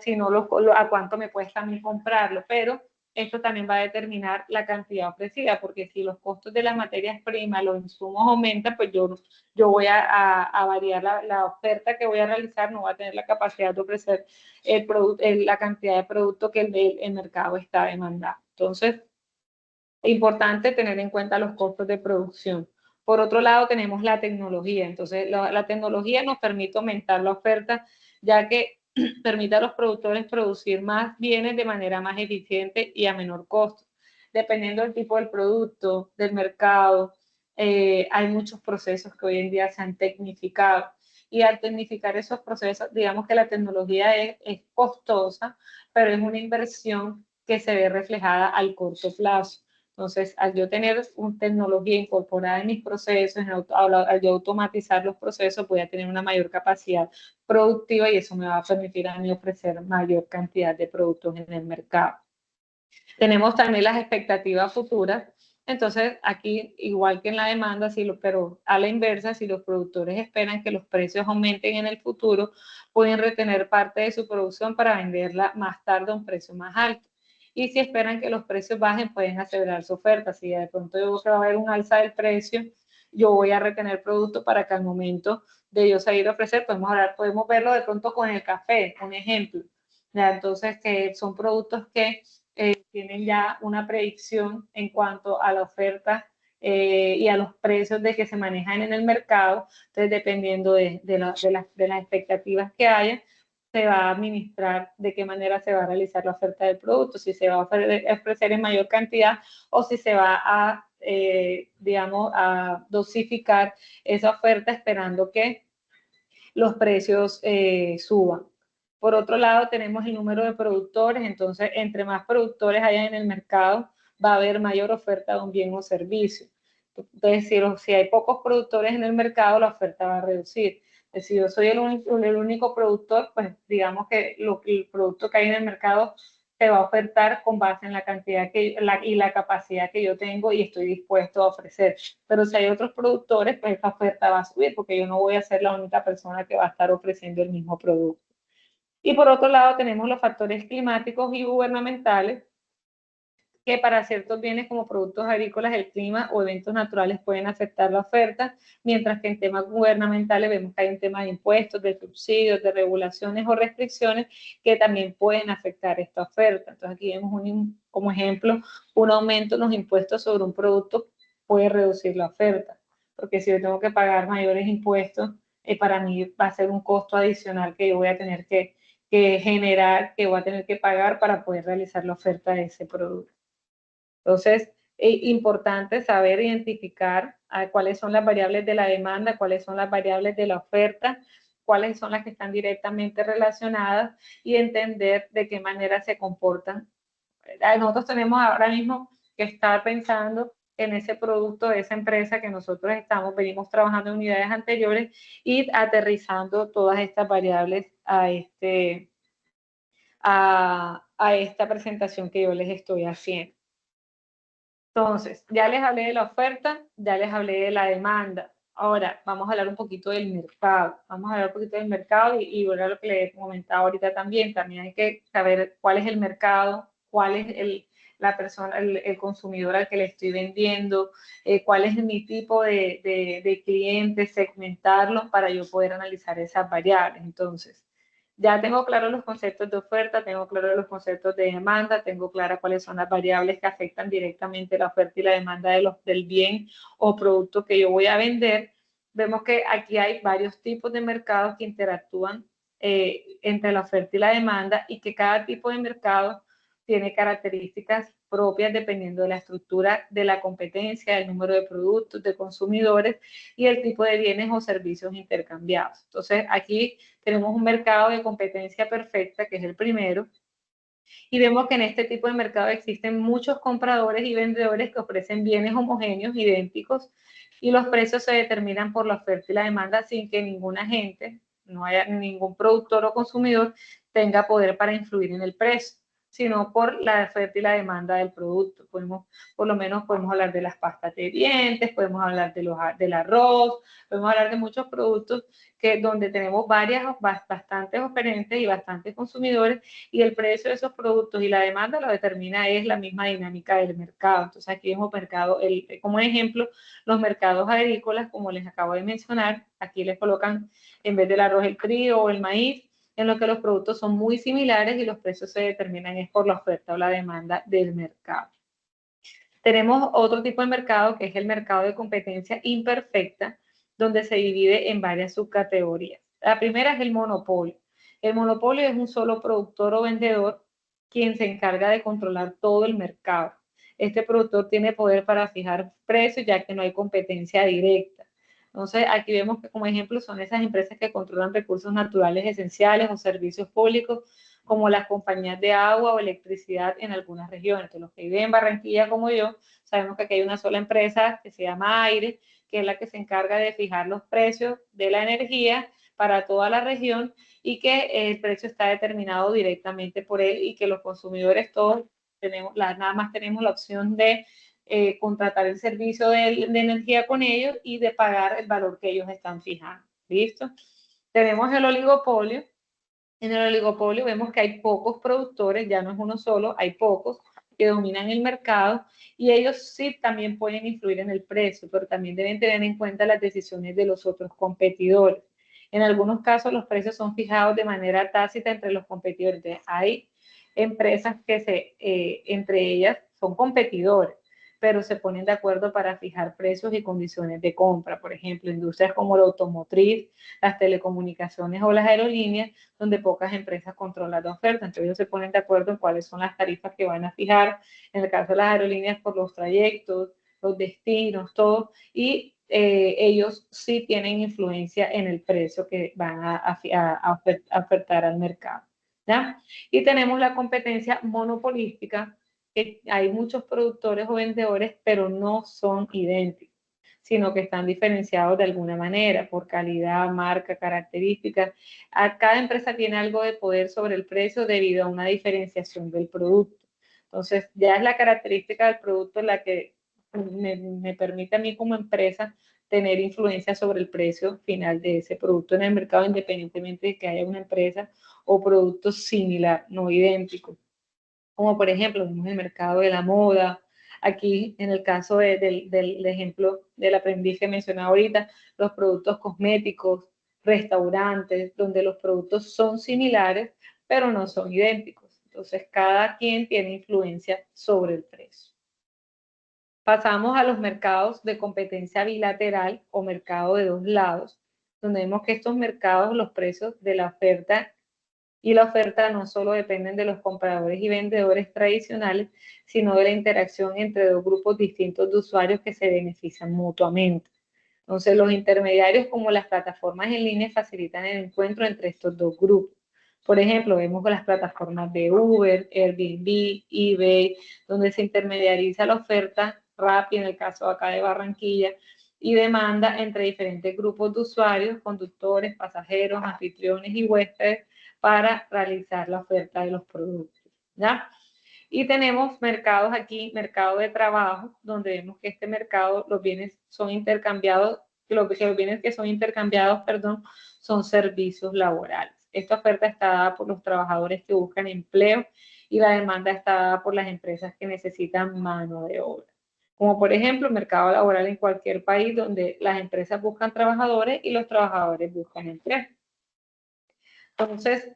si no a cuánto me cuesta a mí comprarlo, pero esto también va a determinar la cantidad ofrecida, porque si los costos de las materias primas, los insumos aumentan, pues yo voy a variar la oferta que voy a realizar, no voy a tener la capacidad de ofrecer la cantidad de producto que el mercado está demandando. Entonces, importante tener en cuenta los costos de producción. Por otro lado, tenemos la tecnología. Entonces, la tecnología nos permite aumentar la oferta, ya que permite a los productores producir más bienes de manera más eficiente y a menor costo. Dependiendo del tipo del producto, del mercado, hay muchos procesos que hoy en día se han tecnificado. Y al tecnificar esos procesos, digamos que la tecnología es costosa, pero es una inversión que se ve reflejada al corto plazo. Entonces, al yo tener una tecnología incorporada en mis procesos, al yo automatizar los procesos, voy a tener una mayor capacidad productiva y eso me va a permitir a mí ofrecer mayor cantidad de productos en el mercado. Tenemos también las expectativas futuras. Entonces, aquí, igual que en la demanda, pero a la inversa, si los productores esperan que los precios aumenten en el futuro, pueden retener parte de su producción para venderla más tarde a un precio más alto. Y si esperan que los precios bajen, pueden acelerar su oferta. Si de pronto yo veo que va a haber un alza del precio, yo voy a retener producto para que al momento de yo salir a ofrecer, podemos verlo de pronto con el café, un ejemplo. ¿Ya? Entonces, que son productos que tienen ya una predicción en cuanto a la oferta y a los precios de que se manejan en el mercado. Entonces, dependiendo de las expectativas que haya, se va a administrar de qué manera se va a realizar la oferta del producto, si se va a ofrecer en mayor cantidad o si se va a, digamos, a dosificar esa oferta esperando que los precios suban. Por otro lado, tenemos el número de productores, entonces, entre más productores haya en el mercado, va a haber mayor oferta de un bien o servicio. Entonces, si hay pocos productores en el mercado, la oferta va a reducir. Si yo soy el único productor, pues digamos que el producto que hay en el mercado se va a ofertar con base en la cantidad y la capacidad que yo tengo y estoy dispuesto a ofrecer. Pero si hay otros productores, pues esta oferta va a subir porque yo no voy a ser la única persona que va a estar ofreciendo el mismo producto. Y por otro lado tenemos los factores climáticos y gubernamentales, que para ciertos bienes como productos agrícolas, el clima o eventos naturales pueden afectar la oferta, mientras que en temas gubernamentales vemos que hay un tema de impuestos, de subsidios, de regulaciones o restricciones que también pueden afectar esta oferta. Entonces aquí vemos como ejemplo, un aumento en los impuestos sobre un producto puede reducir la oferta, porque si yo tengo que pagar mayores impuestos, para mí va a ser un costo adicional que yo voy a tener que generar, que voy a tener que pagar para poder realizar la oferta de ese producto. Entonces, es importante saber identificar cuáles son las variables de la demanda, cuáles son las variables de la oferta, cuáles son las que están directamente relacionadas y entender de qué manera se comportan. Nosotros tenemos ahora mismo que estar pensando en ese producto de esa empresa que nosotros venimos trabajando en unidades anteriores y aterrizando todas estas variables a esta presentación que yo les estoy haciendo. Entonces, ya les hablé de la oferta, ya les hablé de la demanda. Ahora, vamos a hablar un poquito del mercado. Vamos a hablar un poquito del mercado y volver a lo que les he comentado ahorita también. También hay que saber cuál es el mercado, cuál es la persona, el consumidor al que le estoy vendiendo, cuál es mi tipo de cliente, segmentarlos para yo poder analizar esas variables. Entonces, ya tengo claros los conceptos de oferta, tengo claros los conceptos de demanda, tengo clara cuáles son las variables que afectan directamente la oferta y la demanda del bien o producto que yo voy a vender. Vemos que aquí hay varios tipos de mercados que interactúan entre la oferta y la demanda y que cada tipo de mercado tiene características propias dependiendo de la estructura de la competencia, del número de productos, de consumidores y el tipo de bienes o servicios intercambiados. Entonces, aquí tenemos un mercado de competencia perfecta, que es el primero, y vemos que en este tipo de mercado existen muchos compradores y vendedores que ofrecen bienes homogéneos, idénticos, y los precios se determinan por la oferta y la demanda sin que ningún agente, no haya ningún productor o consumidor, tenga poder para influir en el precio, sino por la oferta y la demanda del producto. Por lo menos podemos hablar de las pastas de dientes, podemos hablar del arroz, podemos hablar de muchos productos donde tenemos bastantes oferentes y bastantes consumidores, y el precio de esos productos y la demanda lo determina es la misma dinámica del mercado. Entonces aquí vemos como ejemplo los mercados agrícolas, como les acabo de mencionar. Aquí les colocan en vez del arroz el trigo o el maíz, en lo que los productos son muy similares y los precios se determinan es por la oferta o la demanda del mercado. Tenemos otro tipo de mercado que es el mercado de competencia imperfecta, donde se divide en varias subcategorías. La primera es el monopolio. El monopolio es un solo productor o vendedor quien se encarga de controlar todo el mercado. Este productor tiene poder para fijar precios ya que no hay competencia directa. Entonces, aquí vemos que como ejemplo son esas empresas que controlan recursos naturales esenciales o servicios públicos, como las compañías de agua o electricidad en algunas regiones. Entonces, los que viven en Barranquilla como yo, sabemos que aquí hay una sola empresa que se llama Aire, que es la que se encarga de fijar los precios de la energía para toda la región y que el precio está determinado directamente por él y que los consumidores todos nada más tenemos la opción de contratar el servicio de energía con ellos y de pagar el valor que ellos están fijando. ¿Listo? Tenemos el oligopolio. En el oligopolio vemos que hay pocos productores, ya no es uno solo, hay pocos que dominan el mercado y ellos sí también pueden influir en el precio, pero también deben tener en cuenta las decisiones de los otros competidores. En algunos casos los precios son fijados de manera tácita entre los competidores. Entonces, hay empresas que entre ellas son competidores, pero se ponen de acuerdo para fijar precios y condiciones de compra. Por ejemplo, industrias como la automotriz, las telecomunicaciones o las aerolíneas, donde pocas empresas controlan la oferta. Entonces ellos se ponen de acuerdo en cuáles son las tarifas que van a fijar, en el caso de las aerolíneas por los trayectos, los destinos, todo, y ellos sí tienen influencia en el precio que van a ofertar al mercado. ¿Ya? Y tenemos la competencia monopolística, que hay muchos productores o vendedores, pero no son idénticos, sino que están diferenciados de alguna manera, por calidad, marca, características. Cada empresa tiene algo de poder sobre el precio debido a una diferenciación del producto. Entonces, ya es la característica del producto la que me permite a mí como empresa tener influencia sobre el precio final de ese producto en el mercado, independientemente de que haya una empresa o producto similar, no idéntico. Como por ejemplo, vemos el mercado de la moda. Aquí, en el caso del ejemplo del aprendiz que mencionaba ahorita, los productos cosméticos, restaurantes, donde los productos son similares, pero no son idénticos. Entonces, cada quien tiene influencia sobre el precio. Pasamos a los mercados de competencia bilateral o mercado de dos lados, donde vemos que estos mercados, los precios de la oferta y la oferta no solo dependen de los compradores y vendedores tradicionales, sino de la interacción entre dos grupos distintos de usuarios que se benefician mutuamente. Entonces, los intermediarios como las plataformas en línea facilitan el encuentro entre estos dos grupos. Por ejemplo, vemos las plataformas de Uber, Airbnb, eBay, donde se intermediariza la oferta rápida, en el caso acá de Barranquilla, y demanda entre diferentes grupos de usuarios, conductores, pasajeros, anfitriones y huéspedes para realizar la oferta de los productos, ¿ya? Y tenemos mercados aquí, mercado de trabajo, donde vemos que este mercado, los bienes son intercambiados, los bienes que son intercambiados, perdón, son servicios laborales. Esta oferta está dada por los trabajadores que buscan empleo y la demanda está dada por las empresas que necesitan mano de obra. Como por ejemplo, el mercado laboral en cualquier país donde las empresas buscan trabajadores y los trabajadores buscan empleo. Entonces,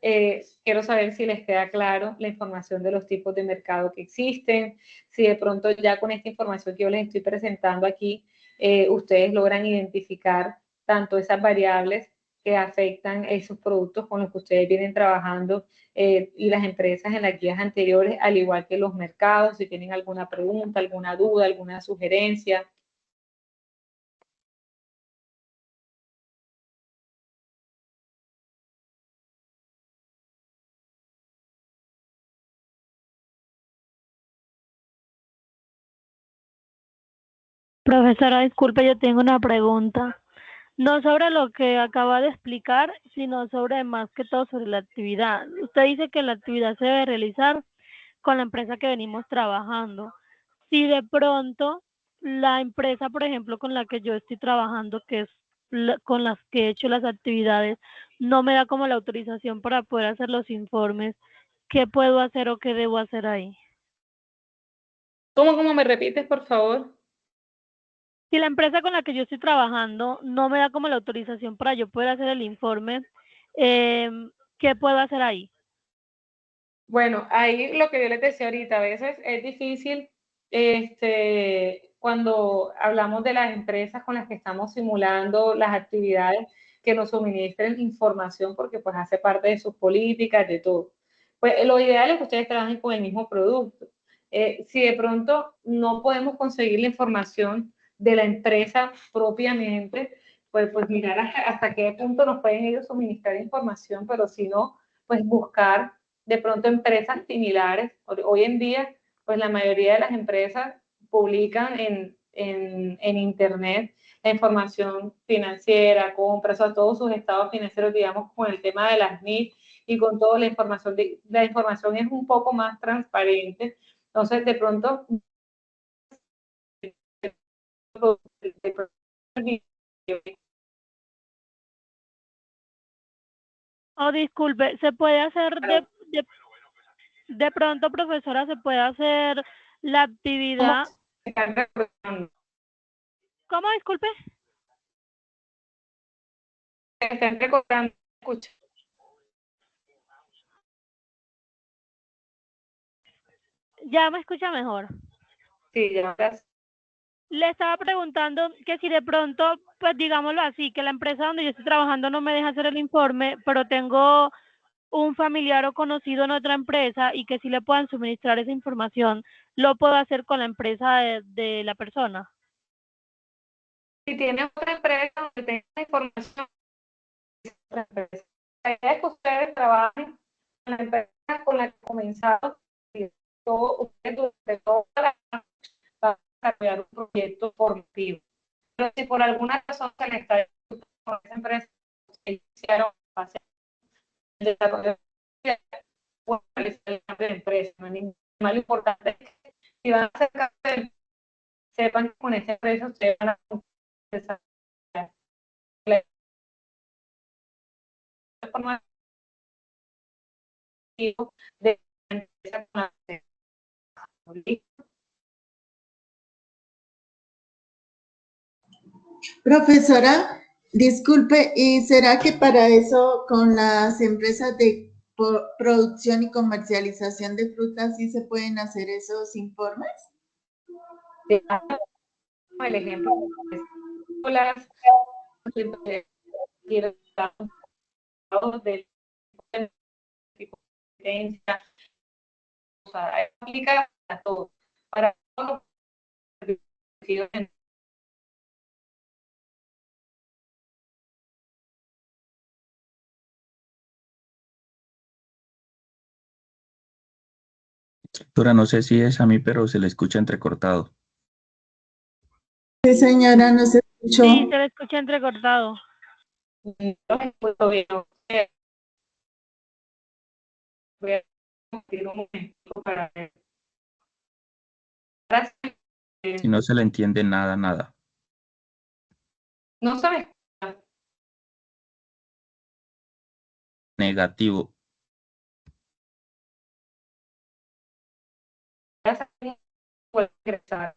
quiero saber si les queda claro la información de los tipos de mercado que existen, si de pronto ya con esta información que yo les estoy presentando aquí, ustedes logran identificar tanto esas variables que afectan esos productos con los que ustedes vienen trabajando y las empresas en las guías anteriores, al igual que los mercados, si tienen alguna pregunta, alguna duda, alguna sugerencia. Profesora, disculpe, yo tengo una pregunta. No sobre lo que acaba de explicar, sino sobre más que todo sobre la actividad. Usted dice que la actividad se debe realizar con la empresa que venimos trabajando. Si de pronto la empresa, por ejemplo, con la que yo estoy trabajando, que es con las que he hecho las actividades, no me da como la autorización para poder hacer los informes, ¿qué puedo hacer o qué debo hacer ahí? ¿Cómo me repites, por favor? Si la empresa con la que yo estoy trabajando no me da como la autorización para yo poder hacer el informe, ¿qué puedo hacer ahí? Bueno, ahí lo que yo les decía ahorita, a veces es difícil cuando hablamos de las empresas con las que estamos simulando las actividades que nos suministren información porque pues hace parte de sus políticas, de todo. Pues lo ideal es que ustedes trabajen con el mismo producto. Si de pronto no podemos conseguir la información de la empresa propiamente, pues mirar hasta qué punto nos pueden ellos suministrar información, pero si no, pues buscar de pronto empresas similares. Hoy en día, pues la mayoría de las empresas publican en Internet la información financiera, compras, o sea, todos sus estados financieros, digamos, con el tema de las NIF y con toda la información es un poco más transparente. Entonces, de pronto, Oh, disculpe, ¿se puede hacer de pronto, profesora, se puede hacer la actividad? ¿Cómo, disculpe? están recordando, escucha. Ya me escucha mejor. Sí, ya estás. Le estaba preguntando que si de pronto, pues digámoslo así, que la empresa donde yo estoy trabajando no me deja hacer el informe, pero tengo un familiar o conocido en otra empresa y que sí le puedan suministrar esa información, lo puedo hacer con la empresa de la persona. Si tienes otra empresa donde tengas información, la idea es que ustedes trabajen con la empresa con la que comenzaron y ustedes durante toda la van a desarrollar un proyecto formativo. Pero si por alguna razón se les está dificultando con esa empresa, ellos hicieron el desarrollo de la empresa, no hay ningún problema. Lo importante es que si van a hacer café, sepan que con esa empresa ustedes van a desarrollar la forma de la empresa con la que Profesora, disculpe, ¿y será que para eso con las empresas de producción y comercialización de frutas sí se pueden hacer esos informes? el ejemplo las del competencia, o sea, aplica a todo, para todos los Doctora, no sé si es a mí, pero se le escucha entrecortado. Sí, señora, nos Sí, escuchó. se le escucha entrecortado. voy a compartir un momento para ver. Si no se le entiende nada, nada. No sabes, Negativo. puedes ingresar.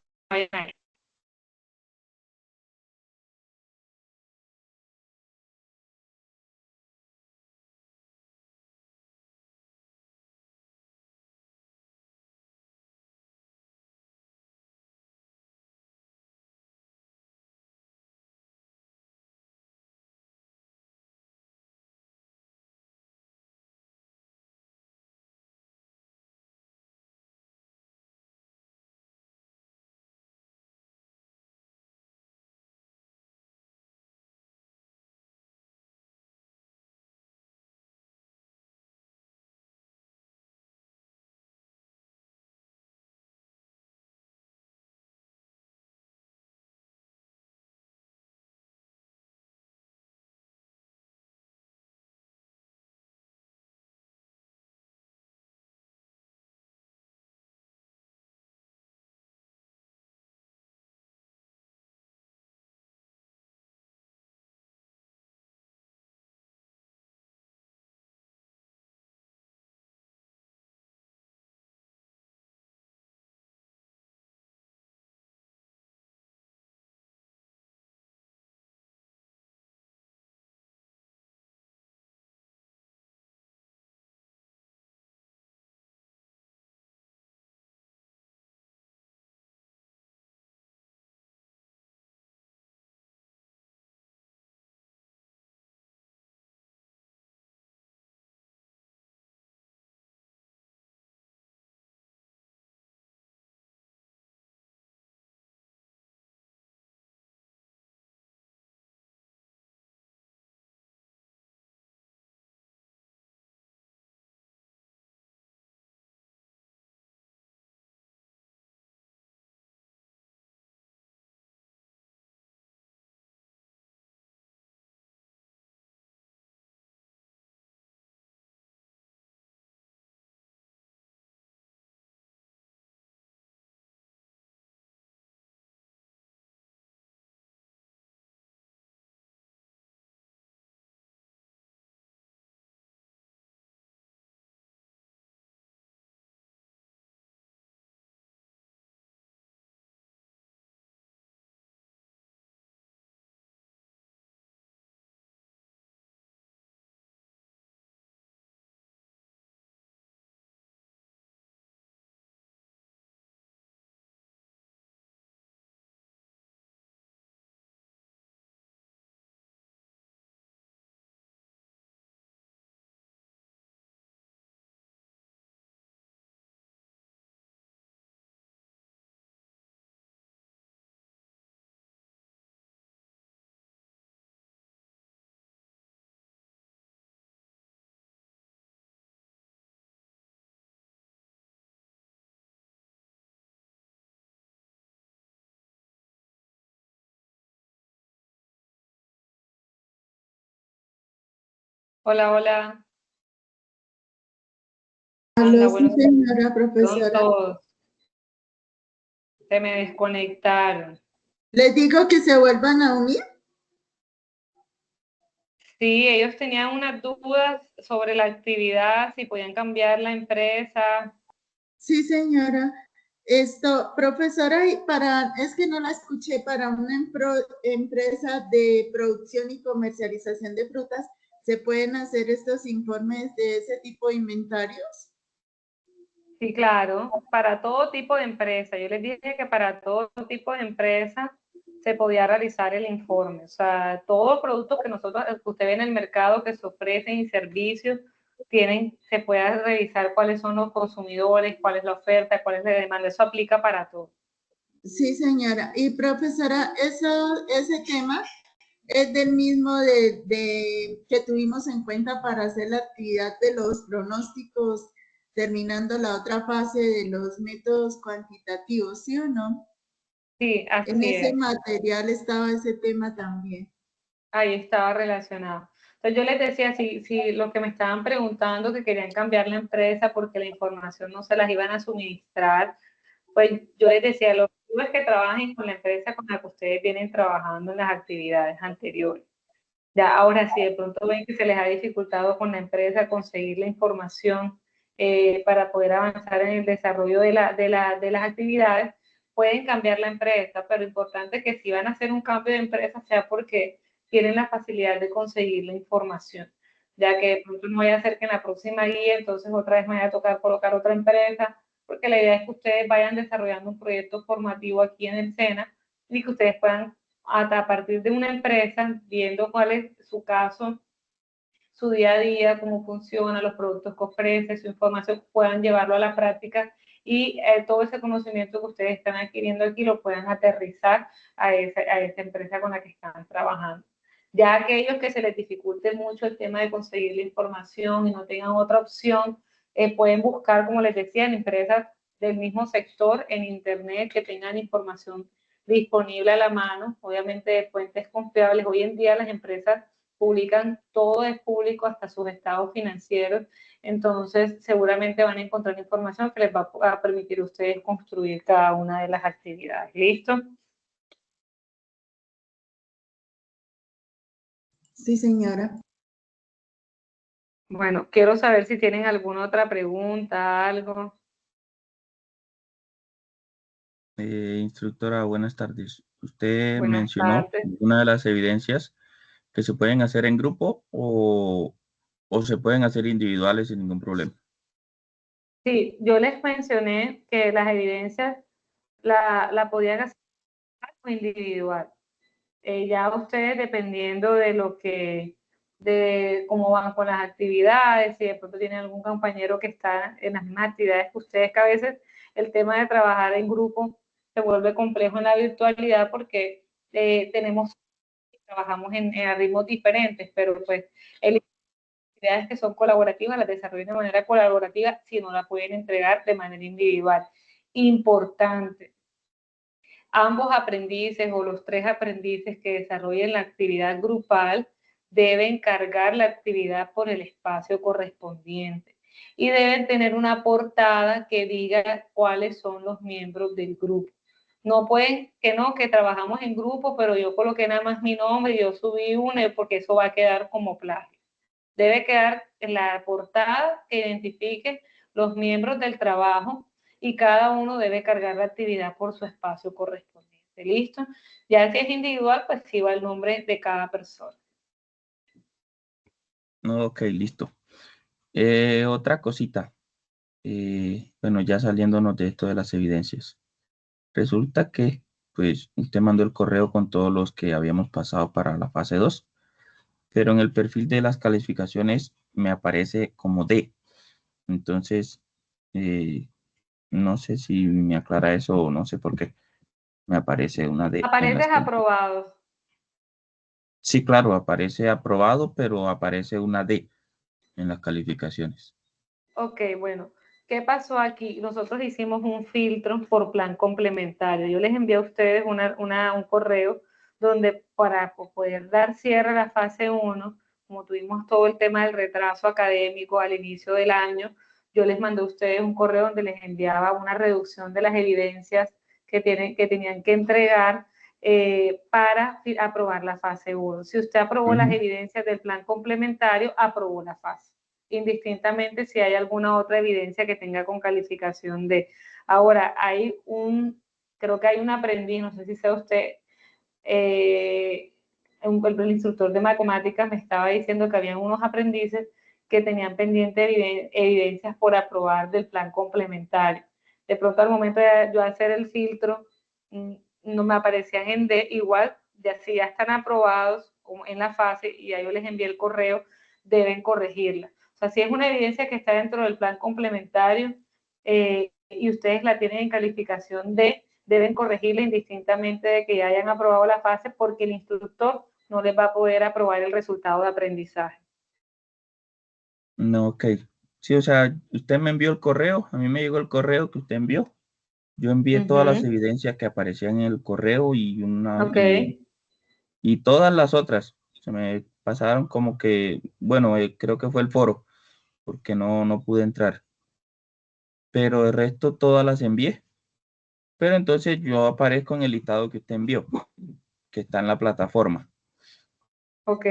Hola, hola. Aló, Anda, sí, bueno, señora profesora. todos se me desconectaron. Les digo que se vuelvan a unir. Sí, ellos tenían unas dudas sobre la actividad, si podían cambiar la empresa. Sí, señora. Profesora, es que no la escuché, para una empresa de producción y comercialización de frutas, ¿se pueden hacer estos informes de ese tipo de inventarios? Sí, claro, para todo tipo de empresa. Yo les dije que para todo tipo de empresa se podía realizar el informe. O sea, todos los productos que que usted ve en el mercado que se ofrecen y servicios, se puede revisar cuáles son los consumidores, cuál es la oferta, cuál es la demanda. Eso aplica para todo. Sí, señora. Y profesora, ese tema es del mismo que tuvimos en cuenta para hacer la actividad de los pronósticos, terminando la otra fase de los métodos cuantitativos, ¿sí o no? Sí, En así ese es. material estaba ese tema también. Ahí estaba relacionado. Entonces yo les decía, si lo que me estaban preguntando, que querían cambiar la empresa porque la información no se las iban a suministrar, pues yo les decía, lo que es que trabajen con la empresa con la que ustedes vienen trabajando en las actividades anteriores. Ya ahora, si de pronto ven que se les ha dificultado con la empresa conseguir la información para poder avanzar en el desarrollo de las actividades, pueden cambiar la empresa, pero importante que si van a hacer un cambio de empresa sea porque tienen la facilidad de conseguir la información, ya que de pronto no vaya a ser que en la próxima guía entonces otra vez me vaya a tocar colocar otra empresa, porque la idea es que ustedes vayan desarrollando un proyecto formativo aquí en el SENA y que ustedes puedan a partir de una empresa, viendo cuál es su caso, su día a día, cómo funciona, los productos que ofrece, su información, puedan llevarlo a la práctica y todo ese conocimiento que ustedes están adquiriendo aquí lo puedan aterrizar a esa empresa con la que están trabajando. Ya aquellos que se les dificulte mucho el tema de conseguir la información y no tengan otra opción, pueden buscar, como les decía, en empresas del mismo sector en Internet que tengan información disponible a la mano, obviamente de fuentes confiables. Hoy en día las empresas publican, todo es público, hasta sus estados financieros, entonces seguramente van a encontrar información que les va a permitir a ustedes construir cada una de las actividades. ¿Listo? Sí, señora. Bueno, quiero saber si tienen alguna otra pregunta, algo. Instructora, buenas tardes. Usted Buenas mencionó tardes. una de las evidencias que se pueden hacer en grupo o se pueden hacer individuales sin ningún problema. Sí, yo les mencioné que las evidencias la podían hacer individual. Ya ustedes, dependiendo de de cómo van con las actividades, si de pronto tienen algún compañero que está en las mismas actividades que ustedes, que a veces el tema de trabajar en grupo se vuelve complejo en la virtualidad porque trabajamos a ritmos diferentes, pero pues el actividades que son colaborativas las desarrollan de manera colaborativa si no la pueden entregar de manera individual. Importante, ambos aprendices o los tres aprendices que desarrollen la actividad grupal deben cargar la actividad por el espacio correspondiente y deben tener una portada que diga cuáles son los miembros del grupo. No pueden que trabajamos en grupo, pero yo coloqué nada más mi nombre y yo subí una porque eso va a quedar como plagio. Debe quedar en la portada que identifique los miembros del trabajo y cada uno debe cargar la actividad por su espacio correspondiente. ¿Listo? Ya si es individual, pues sí va el nombre de cada persona. Ok, listo. Otra cosita. Bueno, ya saliéndonos de esto de las evidencias. Resulta que, pues, usted mandó el correo con todos los que habíamos pasado para la fase 2, pero en el perfil de las calificaciones me aparece como D. Entonces, eh, no sé si me aclara eso o no sé por qué me aparece una D en las Apareces calificaciones. aprobados. Sí, claro, aparece aprobado, pero aparece una D en las calificaciones. Ok, bueno. ¿Qué pasó aquí? Nosotros hicimos un filtro por plan complementario. Yo les envié a ustedes un correo donde para poder dar cierre a la fase 1, como tuvimos todo el tema del retraso académico al inicio del año, yo les mandé a ustedes un correo donde les enviaba una reducción de las evidencias que tenían que entregar para aprobar la fase 1. Si usted aprobó las evidencias del plan complementario, aprobó la fase, indistintamente si hay alguna otra evidencia que tenga con calificación D. Ahora, creo que hay un aprendiz, no sé si sea usted, el instructor de matemáticas me estaba diciendo que habían unos aprendices que tenían pendiente evidencias por aprobar del plan complementario. De pronto al momento de yo hacer el filtro, no me aparecían en D, igual, si ya están aprobados en la fase y ya yo les envié el correo, deben corregirla. O sea, si es una evidencia que está dentro del plan complementario y ustedes la tienen en calificación D, deben corregirla indistintamente de que ya hayan aprobado la fase, porque el instructor no les va a poder aprobar el resultado de aprendizaje. No, ok. Sí, o sea, usted me envió el correo, a mí me llegó el correo que usted envió. Yo envié todas las evidencias que aparecían en el correo y todas las otras. Se me pasaron como que, bueno, creo que fue el foro, porque no pude entrar. Pero el resto todas las envié. Pero entonces yo aparezco en el listado que usted envió, que está en la plataforma. Ok.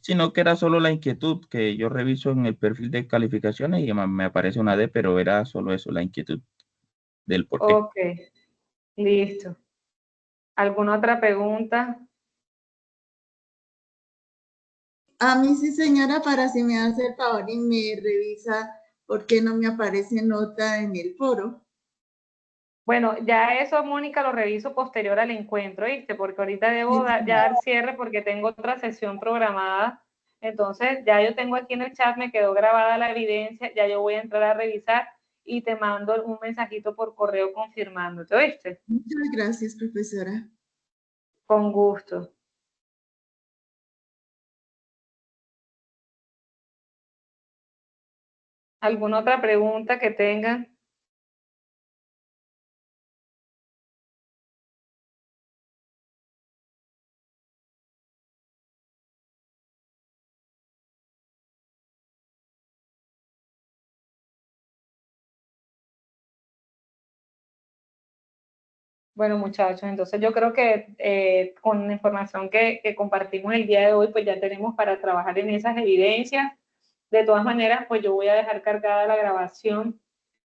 Sino que era solo la inquietud que yo reviso en el perfil de calificaciones y me aparece una D, pero era solo eso, la inquietud del por qué. Ok, listo. ¿Alguna otra pregunta? A mí sí, señora, para si me hace el favor y me revisa por qué no me aparece nota en el foro. Bueno, ya eso, Mónica, lo reviso posterior al encuentro, ¿viste? Porque ahorita debo ya dar cierre porque tengo otra sesión programada. Entonces, ya yo tengo aquí en el chat, me quedó grabada la evidencia, ya yo voy a entrar a revisar y te mando un mensajito por correo confirmándote, ¿oíste? Muchas gracias, profesora. Con gusto. ¿Alguna otra pregunta que tengan? Bueno, muchachos, entonces yo creo que con la información que compartimos el día de hoy, pues ya tenemos para trabajar en esas evidencias. De todas maneras, pues yo voy a dejar cargada la grabación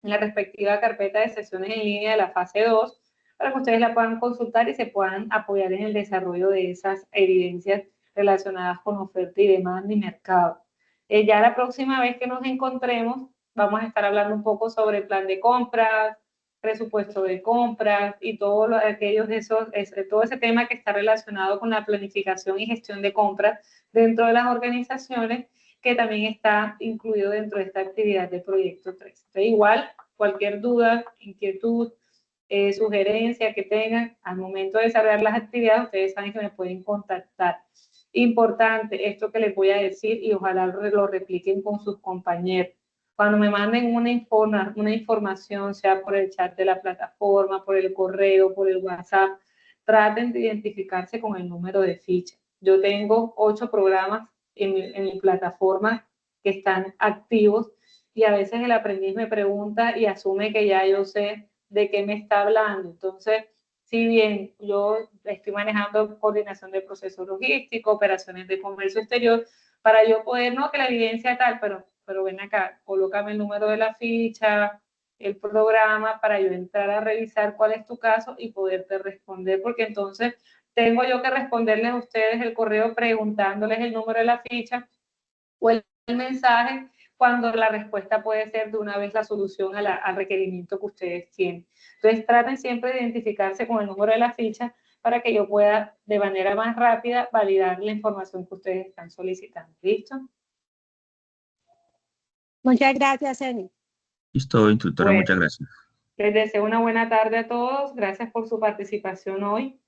en la respectiva carpeta de sesiones en línea de la fase 2 para que ustedes la puedan consultar y se puedan apoyar en el desarrollo de esas evidencias relacionadas con oferta y demanda y mercado. Ya la próxima vez que nos encontremos, vamos a estar hablando un poco sobre el plan de compras, presupuesto de compras y todo todo ese tema que está relacionado con la planificación y gestión de compras dentro de las organizaciones, que también está incluido dentro de esta actividad del proyecto 3. Entonces, igual, cualquier duda, inquietud, sugerencia que tengan al momento de desarrollar las actividades, ustedes saben que me pueden contactar. Importante esto que les voy a decir y ojalá lo repliquen con sus compañeros. Cuando me manden una información, sea por el chat de la plataforma, por el correo, por el WhatsApp, traten de identificarse con el número de ficha. Yo tengo 8 programas en mi plataforma que están activos y a veces el aprendiz me pregunta y asume que ya yo sé de qué me está hablando. Entonces, si bien yo estoy manejando coordinación de procesos logísticos, operaciones de comercio exterior, para yo poder, no que la evidencia tal, pero ven acá, colócame el número de la ficha, el programa, para yo entrar a revisar cuál es tu caso y poderte responder, porque entonces tengo yo que responderles a ustedes el correo preguntándoles el número de la ficha o el mensaje, cuando la respuesta puede ser de una vez la solución al requerimiento que ustedes tienen. Entonces traten siempre de identificarse con el número de la ficha para que yo pueda de manera más rápida validar la información que ustedes están solicitando. ¿Listo? Muchas gracias, Eni. Listo, instructora, Bueno, muchas gracias. les deseo una buena tarde a todos. Gracias por su participación hoy.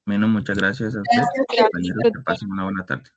Menos, muchas gracias a usted. Gracias. Compañeros, que pasen una buena tarde.